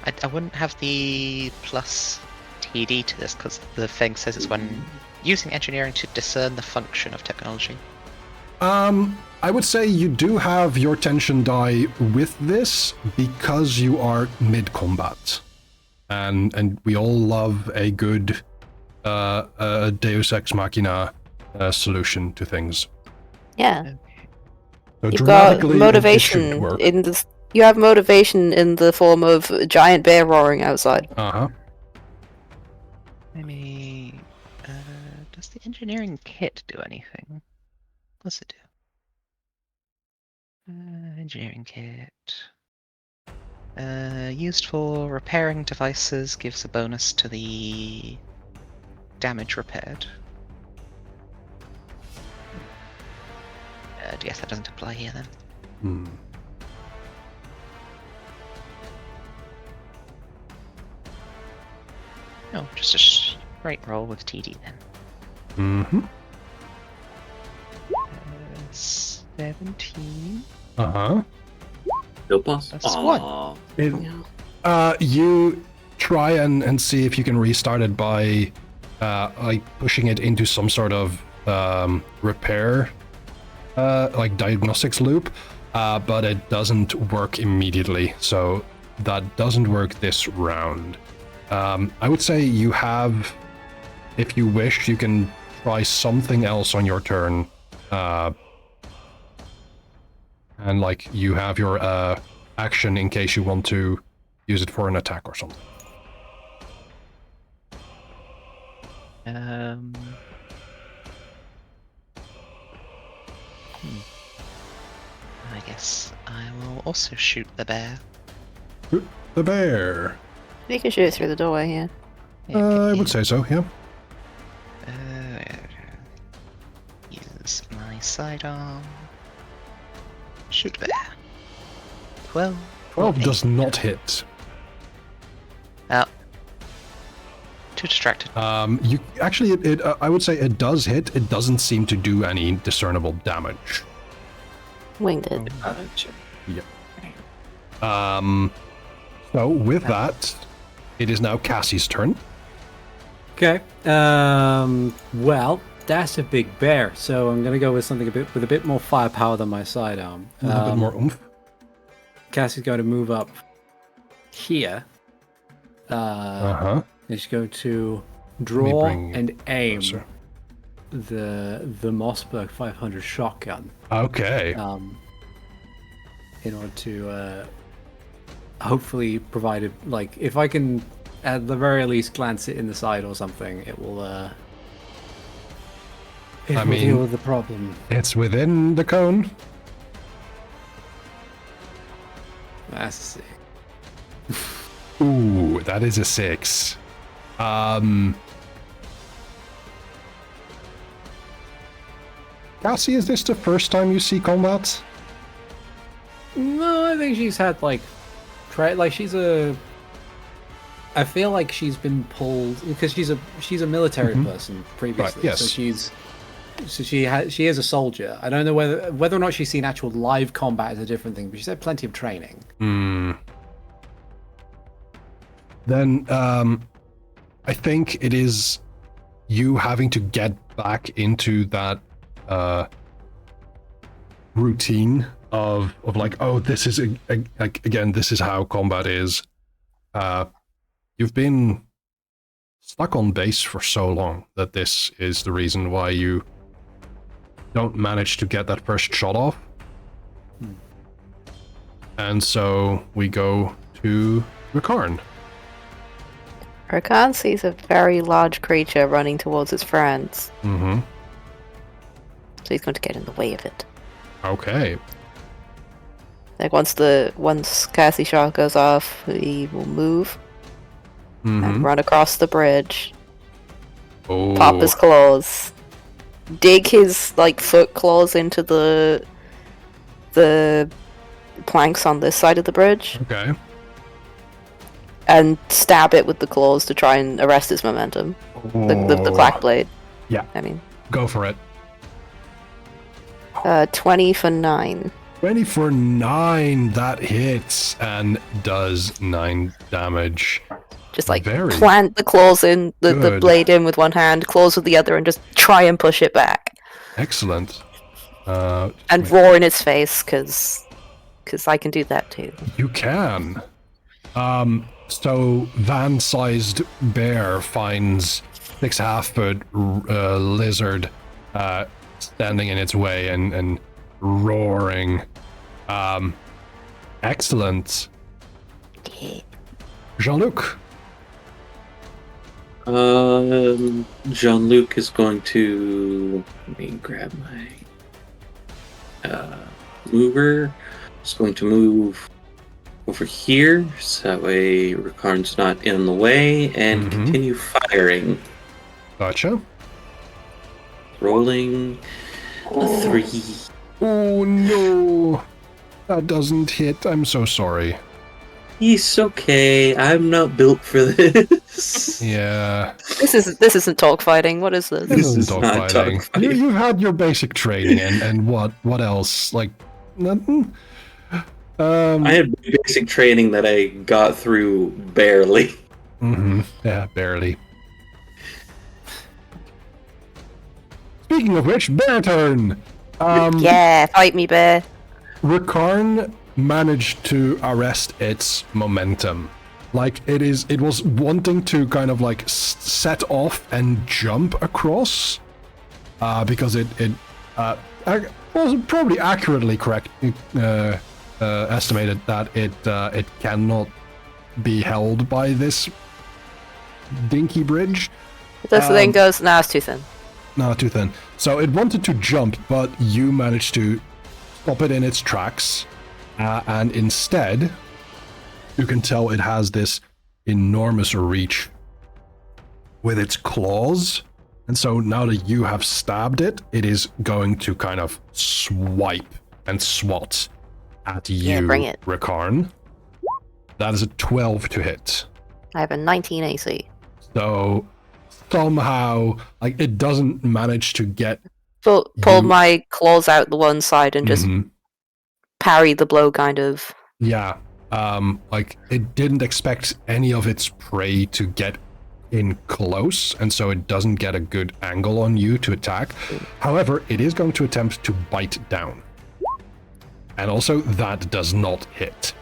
I wouldn't have the plus TD to this because the thing says it's when using engineering to discern the function of technology. I would say you do have your tension die with this because you are mid-combat. And we all love a good Deus Ex Machina solution to things. Yeah. So You've got dramatically, it should motivation work. in this. You have motivation in the form of a giant bear roaring outside. Uh-huh. Maybe... does the engineering kit do anything? What's it do? Engineering kit. Used for repairing devices, gives a bonus to the damage repaired. Yes, that doesn't apply here then. No, just a straight roll with TD then. 17. No plus. That's Aw. You try and see if you can restart it by like pushing it into some sort of repair, like diagnostics loop, but it doesn't work immediately. So that doesn't work this round. I would say you have, if you wish, you can try something else on your turn. And like you have your action in case you want to use it for an attack or something. I guess I will also shoot the bear. Shoot the bear. You can shoot it through the doorway, yeah. I would say so, yeah. Use my sidearm. Shoot the bear. 12. 12 does not hit. Oh. Too distracted. You actually, it I would say it does hit. It doesn't seem to do any discernible damage. Winged it. Yep. So with that, it is now Cassie's turn. Okay. Well, that's a big bear, so I'm gonna go with something with a bit more firepower than my sidearm. A little bit more oomph. Cassie's going to move up here. She's going to draw and aim the Mossberg 500 shotgun. Okay. In order to hopefully provide it, like, if I can at the very least glance it in the side or something, it will deal with the problem. It's within the cone. That's sick. Ooh, that is a 6. Cassie, is this the first time you see combat? No, I think she's had I feel like she's been pulled because she's a military person previously. Right, yes. So she is a soldier. I don't know whether or not she's seen actual live combat is a different thing, but she's had plenty of training. Then I think it is you having to get back into that routine of like, oh, this is again, this is how combat is. You've been stuck on base for so long that this is the reason why you don't manage to get that first shot off. And so we go to Rakarn. Rakan sees a very large creature running towards its friends. So he's going to get in the way of it. Okay. Like once Cassie shot goes off, he will move and run across the bridge. Pop his claws. Dig his foot claws into the planks on this side of the bridge. Okay. And stab it with the claws to try and arrest its momentum. The black blade. Yeah. I mean. Go for it. 20 for 9. 20 for 9. That hits and does 9 damage. Just plant the claws in, the blade in with one hand, claws with the other, and just try and push it back. Excellent. And roar in its face, because I can do that too. You can. So van-sized bear finds 6.5-foot lizard standing in its way and roaring. Excellent. Yeah. Jean-Luc. Jean-Luc is going to let me grab my mover. It's going to move over here, so that way Rikarn's not in the way, and continue firing. Gotcha. Rolling a 3. Oh no! That doesn't hit. I'm so sorry. He's okay. I'm not built for this. Yeah. This isn't talk fighting. What is this? This is isn't not dogfighting. dogfighting. You've had your basic training, and what else? Like, nothing? I had basic training that I got through barely. Yeah, barely. Speaking of which, bear turn! Yeah, fight me, bear. Rikarn managed to arrest its momentum. Like, it was wanting to kind of like set off and jump across, because it was probably accurately estimated that it cannot be held by this dinky bridge. This thing goes, nah, it's too thin. No, too thin. So it wanted to jump, but you managed to stop it in its tracks, and instead, you can tell it has this enormous reach with its claws. And so now that you have stabbed it, it is going to kind of swipe and swat at you, Yeah, bring it. Rikarn. That is a 12 to hit. I have a 19 AC. So somehow, like, it doesn't manage to get... Pull my claws out the one side and just parry the blow, kind of. Yeah. Like, it didn't expect any of its prey to get in close, and so it doesn't get a good angle on you to attack. However, it is going to attempt to bite down. And also, that does not hit.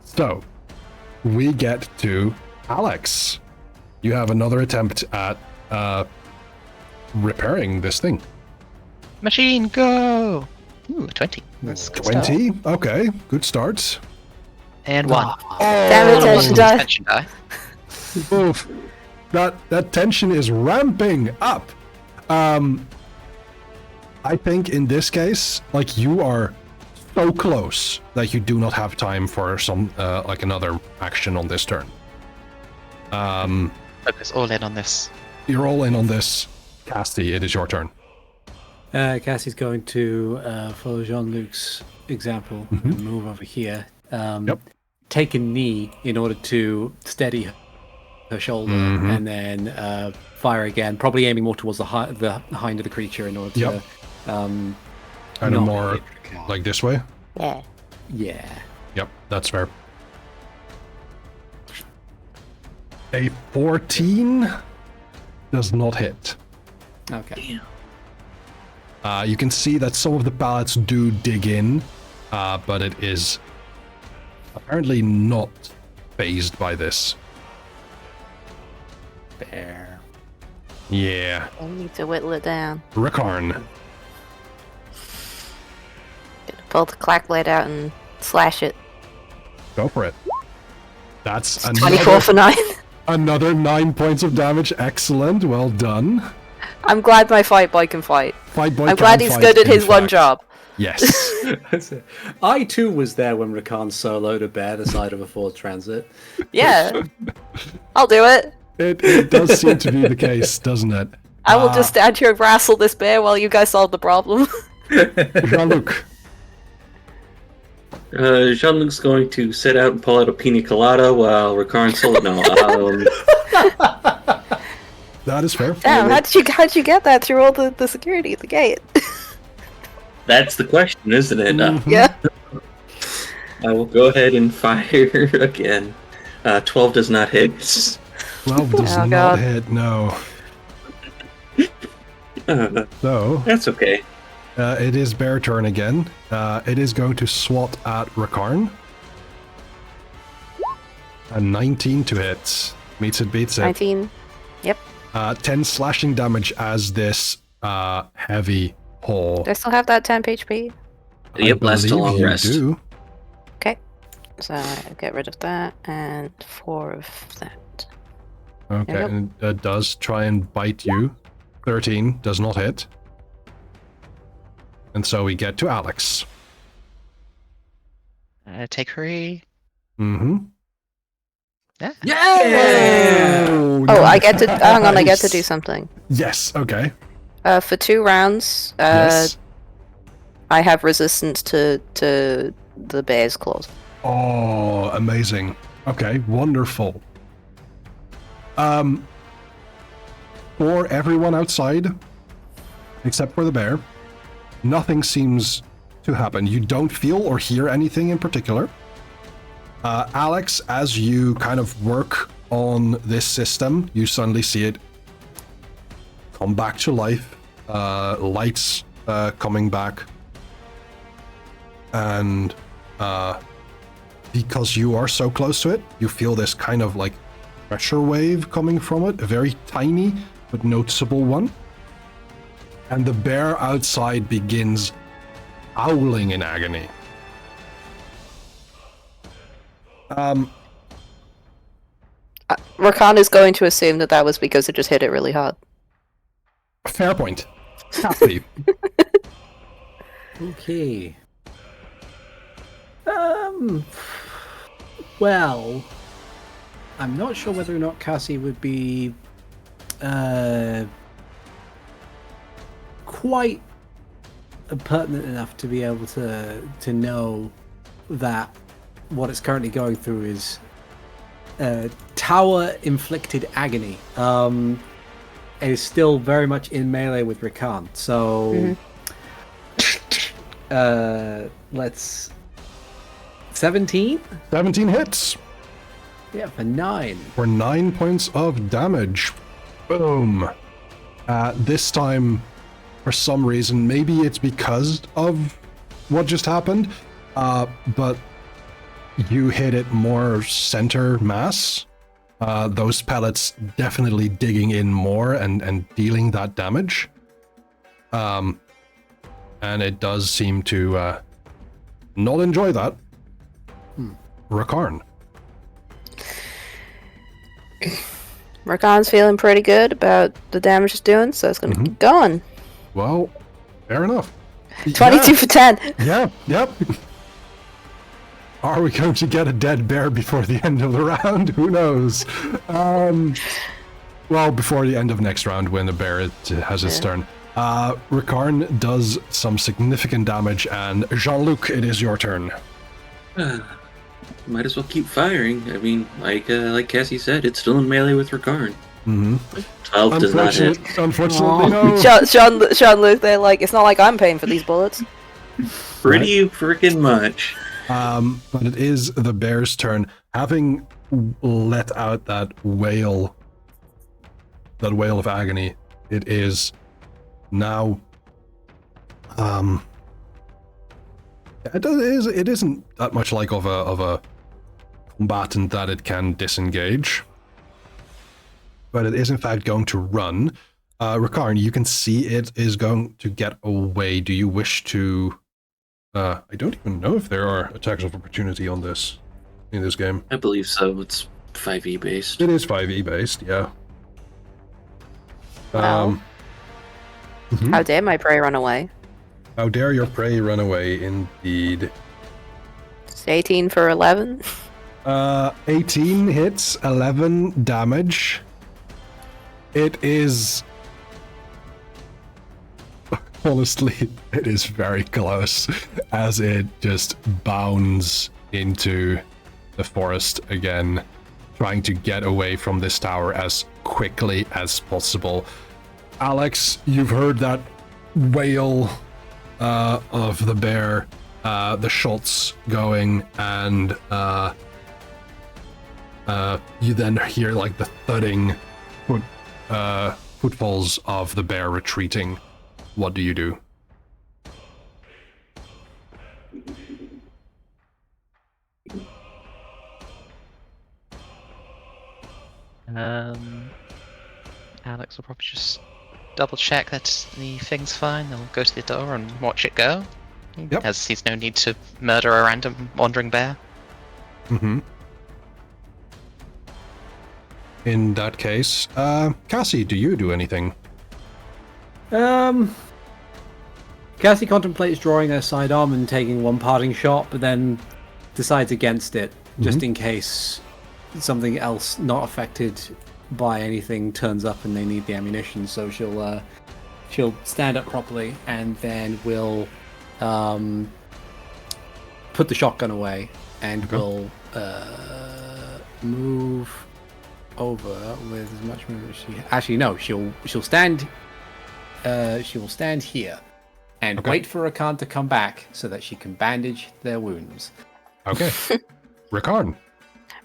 So, we get to Alex. You have another attempt at repairing this thing. Machine, go! Ooh, 20. That's a good start. 20? Okay, good start. And 1. Damn it, tension die. Tension die. Oof. That tension is ramping up. I think in this case, like, you are so close that you do not have time for some like another action on this turn. Focus all in on this. You're all in on this. Casty, it is your turn. Cassie's going to follow Jean-Luc's example and move over here. Yep. Take a knee in order to steady her shoulder, and then fire again, probably aiming more towards the hind of the creature in order to... kind of not more hit the cow. like this way. Yeah. Yeah. Yep, that's fair. A 14 does not hit. Okay. You can see that some of the pallets do dig in, but it is apparently not phased by this. Bear. Yeah. I need to whittle it down. Rikarn. Gonna pull the clack blade out and slash it. Go for it. That's It's 24 for 9. another 9 points of damage. Excellent. Well done. I'm glad my fight boy can fight. Fight boy I'm can glad he's fight, good at in his one fact. job. Yes. I too was there when Rakan soloed a bear the side of a Ford Transit. Yeah. I'll do it. It does seem to be the case, doesn't it? I will just stand here and wrestle this bear while you guys solve the problem. Jean-Luc. Jean-Luc's going to sit out and pull out a pina colada while Rikarn solo. No, That is fair. Damn, how'd you get that through all the security at the gate? that's the question, isn't it? Yeah. I will go ahead and fire again. 12 does not hit. 12 does Oh, not God. hit, no. So, That's okay. it is bear turn again. It is going to swat at Rikarn. A 19 to hit. Meets it, beats it. 19. Yep. 10 slashing damage as this heavy paw. Do I still have that 10 HP? Yep, last a believe long you rest. do. Okay. So get rid of that and 4 of that. Okay, Yep. and it does try and bite you. 13 does not hit. And so we get to Alex. Take hurry. Mm-hmm. Yeah. Yeah! Oh, I get to. Hang on, I get to do Nice. something. Yes, okay. For 2 rounds, Yes. I have resistance to the bear's claws. Oh, amazing. Okay, wonderful. For everyone outside, except for the bear, nothing seems to happen. You don't feel or hear anything in particular. Alex, as you kind of work on this system, you suddenly see it come back to life. Lights coming back. And because you are so close to it, you feel this kind of like pressure wave coming from it, a very tiny but noticeable one. And the bear outside begins howling in agony. Rakan is going to assume that was because it just hit it really hard. Fair point. Happy. Okay. Well, I'm not sure whether or not Cassie would be quite pertinent enough to be able to know that what it's currently going through is tower inflicted agony. It is still very much in melee with Rakan, so let's 17? 17 hits Yeah, for 9. for 9 points of damage. Boom. This time, for some reason, maybe it's because of what just happened, but you hit it more center mass. Those pellets definitely digging in more and dealing that damage. And it does seem to not enjoy that. Rakarn. Rakan's feeling pretty good about the damage it's doing, so it's gonna keep going. Well, fair enough. 22 for 10. Yeah, yep. Are we going to get a dead bear before the end of the round? Who knows? Well, before the end of next round, when the bear has its turn. Rakarn does some significant damage, and Jean-Luc, it is your turn. Might as well keep firing. I mean, like Cassie said, it's still in melee with Rakarn. 12 does not hit. Unfortunately, no. Jean-Luc, they're like, it's not like I'm paying for these bullets. Pretty freaking much. But it is the bear's turn. Having let out that wail of agony, it is now. It isn't that much like of a combatant that it can disengage, but it is in fact going to run. Rakarn, you can see it is going to get away. Do you wish to? I don't even know if there are attacks of opportunity on this in this game. I believe so. It's 5e based. It is 5e based, yeah. Well, how dare my prey run away? How dare your prey run away, indeed. It's 18 for 11. 18 hits, 11 damage. It is... Honestly, it is very close as it just bounds into the forest again, trying to get away from this tower as quickly as possible. Alex, you've heard that wail of the bear, the shots going, and you then hear like the thudding footfalls of the bear retreating. What do you do? Alex will probably just double check that the thing's fine. They'll go to the door and watch it go. Yep. As he's no need to murder a random wandering bear. In that case, Cassie, do you do anything? Cassie Cassie contemplates drawing her sidearm and taking one parting shot, but then decides against it, just in case something else not affected by anything turns up and they need the ammunition. So she'll stand up properly and then will put the shotgun away and will move over with as much movement as she. Actually, no. She'll stand. She will stand here and wait for Rakan to come back so that she can bandage their wounds. Okay. Rakan.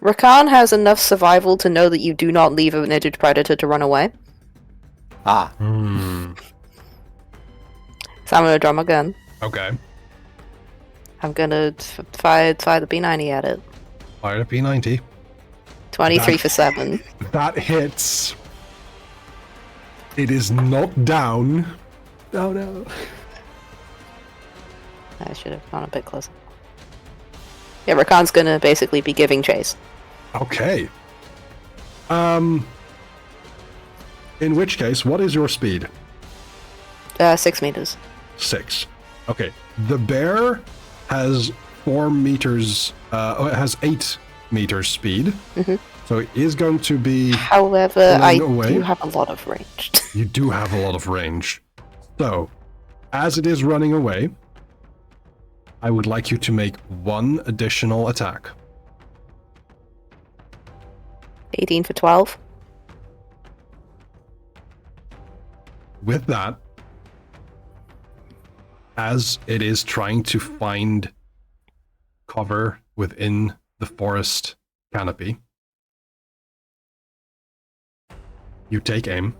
Rakan has enough survival to know that you do not leave a knitted predator to run away. Ah. So I'm gonna draw my gun. Okay. I'm gonna fire the B90 at it. Fire the P90. 23 for 7. That hits. It is not down. Oh no. I should have gone a bit closer. Yeah, Rakan's gonna basically be giving chase. Okay. In which case, what is your speed? 6 meters. 6. Okay. The bear has 4 meters. It has 8 meters speed. So it is going to be. However, I away. do have a lot of range. You do have a lot of range. So, as it is running away, I would like you to make 1 additional attack. 18 for 12. With that, as it is trying to find cover within the forest canopy, you take aim.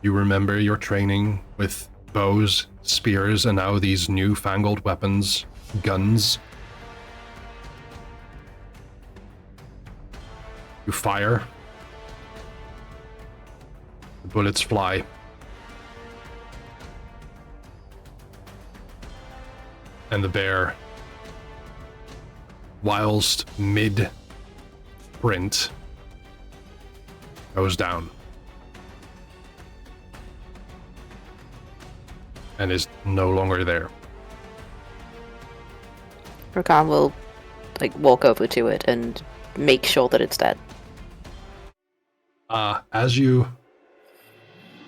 You remember your training with bows, spears, and now these newfangled weapons, guns. You fire. The bullets fly. And the bear, whilst mid-sprint, goes down. And is no longer there. Rakan will walk over to it and make sure that it's dead. As you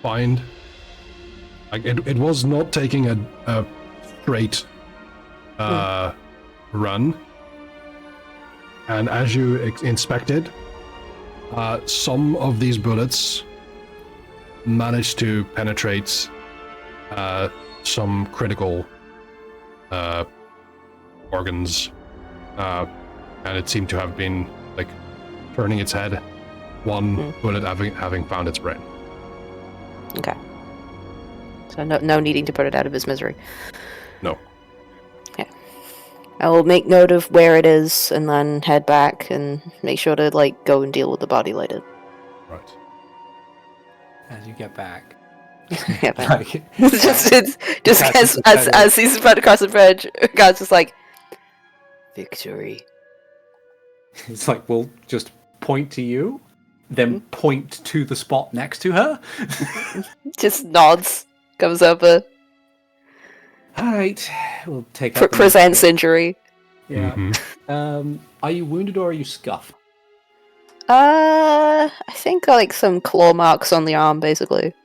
find, it was not taking a straight run, and as you inspect it, some of these bullets managed to penetrate some critical organs, and it seemed to have been turning its head. One bullet having found its brain. Okay. So no needing to put it out of its misery. No. Okay. I will make note of where it is and then head back and make sure to go and deal with the body later. Right. As you get back. Yeah, just as he's about to cross the bridge, God's just victory. It's we'll just point to you, then point to the spot next to her. Just nods, comes over. All right, we'll take up presents injury. Yeah. Are you wounded or are you scuffed? I think some claw marks on the arm, basically.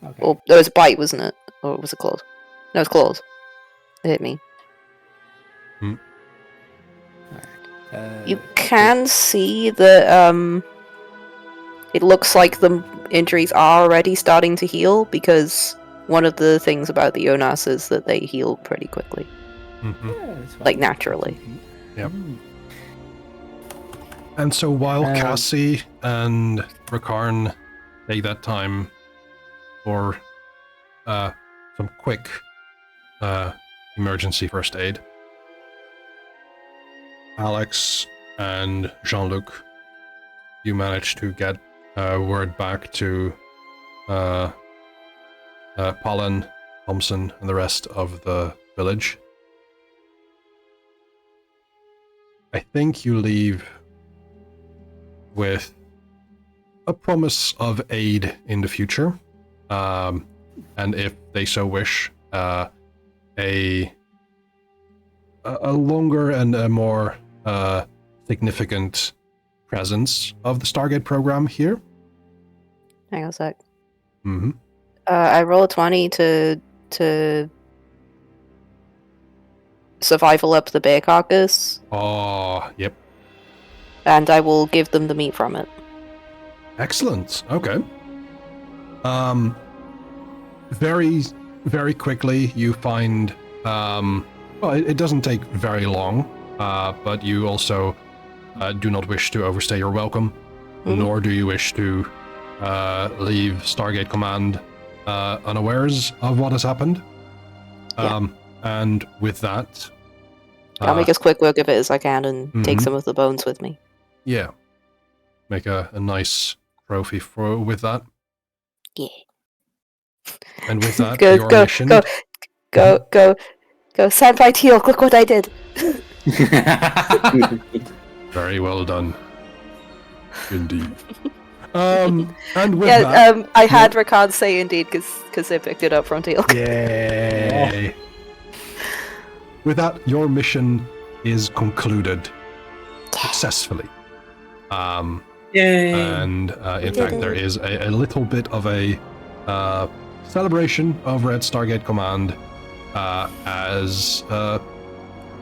Okay. Or there was a bite, wasn't it? Or was it claws? No, it was claws. It hit me. You can see that it looks like the injuries are already starting to heal, because one of the things about the Jonas is that they heal pretty quickly. Yeah, naturally. Yep. And so while Cassie and Rakarn take that time for some quick emergency first aid, Alex and Jean-Luc, you manage to get word back to Pollen, Thompson, and the rest of the village. I think you leave with a promise of aid in the future. and if they so wish, a longer and a more significant presence of the Stargate program here. Hang on a sec. Mm-hmm. I roll a 20 to survival up the bear carcass, Oh, yep. and I will give them the meat from it. Excellent. Okay. Very, very quickly you find, well, it doesn't take very long, but you also do not wish to overstay your welcome, nor do you wish to leave Stargate Command unawares of what has happened. And with that... I'll make as quick work of it as I can and take some of the bones with me. Yeah. Make a nice trophy with that. Yeah. And with that, Go, your go, mission... go, Senpai Teal, look what I did! Very well done. Indeed. And with that... I had Rakan say indeed, because they picked it up from Teal. Yay! With that, your mission is concluded successfully. Yay! And in fact, there is a little bit of a celebration over at Stargate Command, as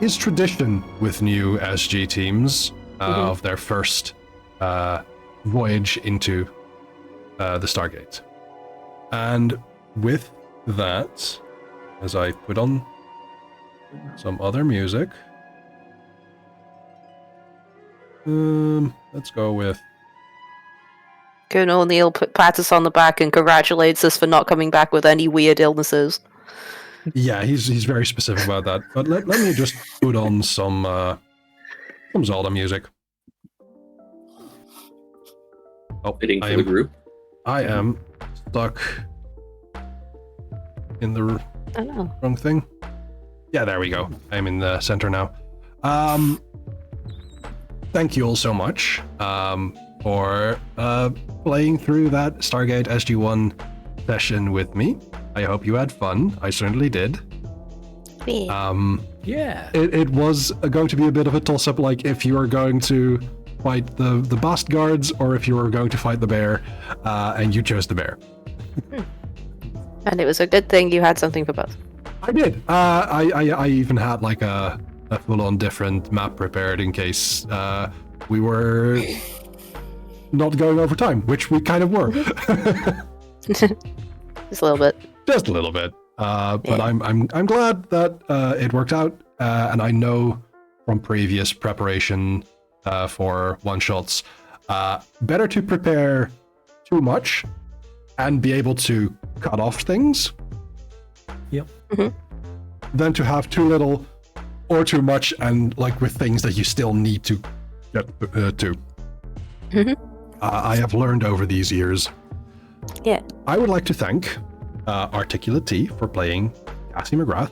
is tradition with new SG teams of their first voyage into the Stargate. And with that, as I put on some other music, let's go with... Colonel O'Neill pats us on the back and congratulates us for not coming back with any weird illnesses. Yeah, he's very specific about that. But let me just put on some Zelda music. Oh, Fitting for the group. I am stuck in the wrong thing. Yeah, there we go. I'm in the center now. Thank you all so much for playing through that Stargate SG-1 session with me. I hope you had fun. I certainly did. Yeah. It was going to be a bit of a toss-up, like if you were going to fight the Bast guards or if you were going to fight the bear, and you chose the bear. And it was a good thing you had something for both. I did. I even had like a full-on different map prepared in case we were not going over time, which we kind of were. Just a little bit. Just a little bit. But I'm glad that it worked out, and I know from previous preparation for one-shots, better to prepare too much and be able to cut off things. Yep. Than to have too little or too much, and like with things that you still need to get to. I have learned over these years. Yeah. I would like to thank Articulate T for playing Cassie McGrath.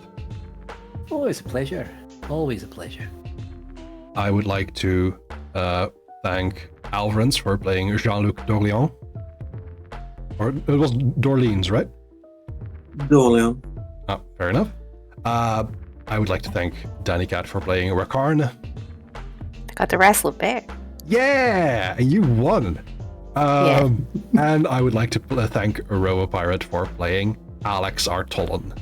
Always a pleasure. Always a pleasure. I would like to thank Alvarez for playing Jean-Luc Dorleans. Or it was Dorleans, right? Dorleans. Oh, fair enough. I would like to thank Danny Cat for playing Rakarn. I got to wrestle a bear. Yeah, you won. Yeah. And I would like to thank Robo Pirate for playing Alex Artolan.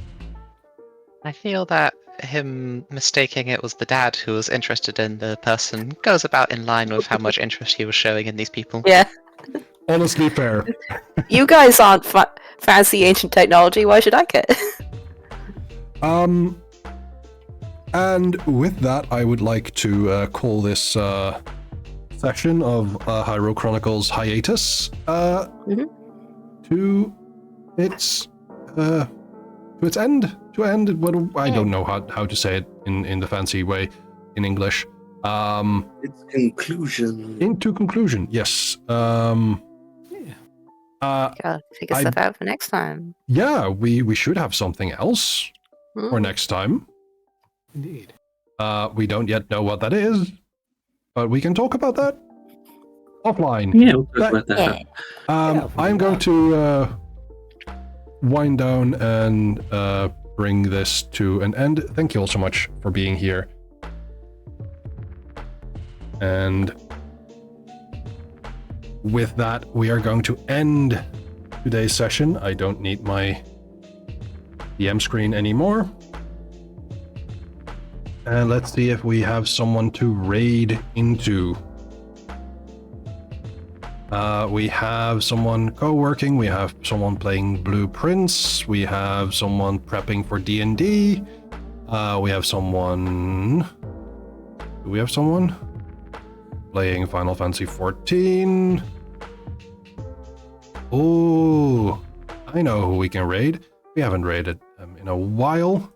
I feel that him mistaking it was the dad who was interested in the person goes about in line with how much interest he was showing in these people. Yeah. Honestly fair. You guys aren't fancy ancient technology. Why should I care? And with that, I would like to call this session of Hyrule Chronicles Hiatus to its end. To end. What I don't know how to say it in the fancy way in English. Its conclusion. Into conclusion. Yes. Gotta figure stuff out for next time. Yeah, we should have something else for next time. Indeed. We don't yet know what that is, but we can talk about that offline. Yeah, we'll talk about that. I'm going to wind down and bring this to an end. Thank you all so much for being here. And with that, we are going to end today's session. I don't need my DM screen anymore. And let's see if we have someone to raid into. We have someone co-working, we have someone playing blueprints, we have someone prepping for D&D, we have someone... Do we have someone? Playing Final Fantasy XIV. Oh, I know who we can raid. We haven't raided in a while.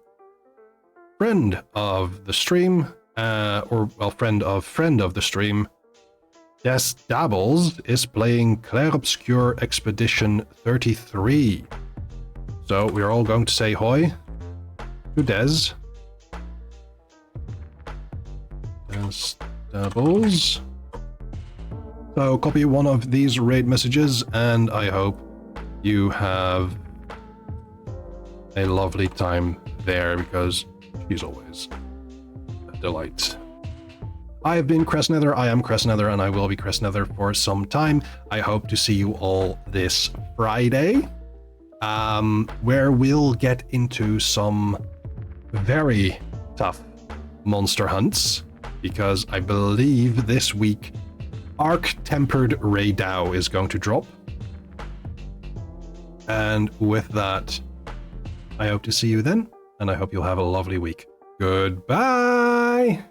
Friend of the stream, friend of the stream, Des Dabbles is playing Clair Obscure Expedition 33. So we're all going to say hoi to Des. Des Dabbles. So copy one of these raid messages, and I hope you have a lovely time there, because she's always a delight. I have been Crestnether, I am Crestnether, and I will be Crestnether for some time. I hope to see you all this Friday, where we'll get into some very tough monster hunts, because I believe this week Arc-Tempered Raydao is going to drop. And with that, I hope to see you then, and I hope you'll have a lovely week. Goodbye!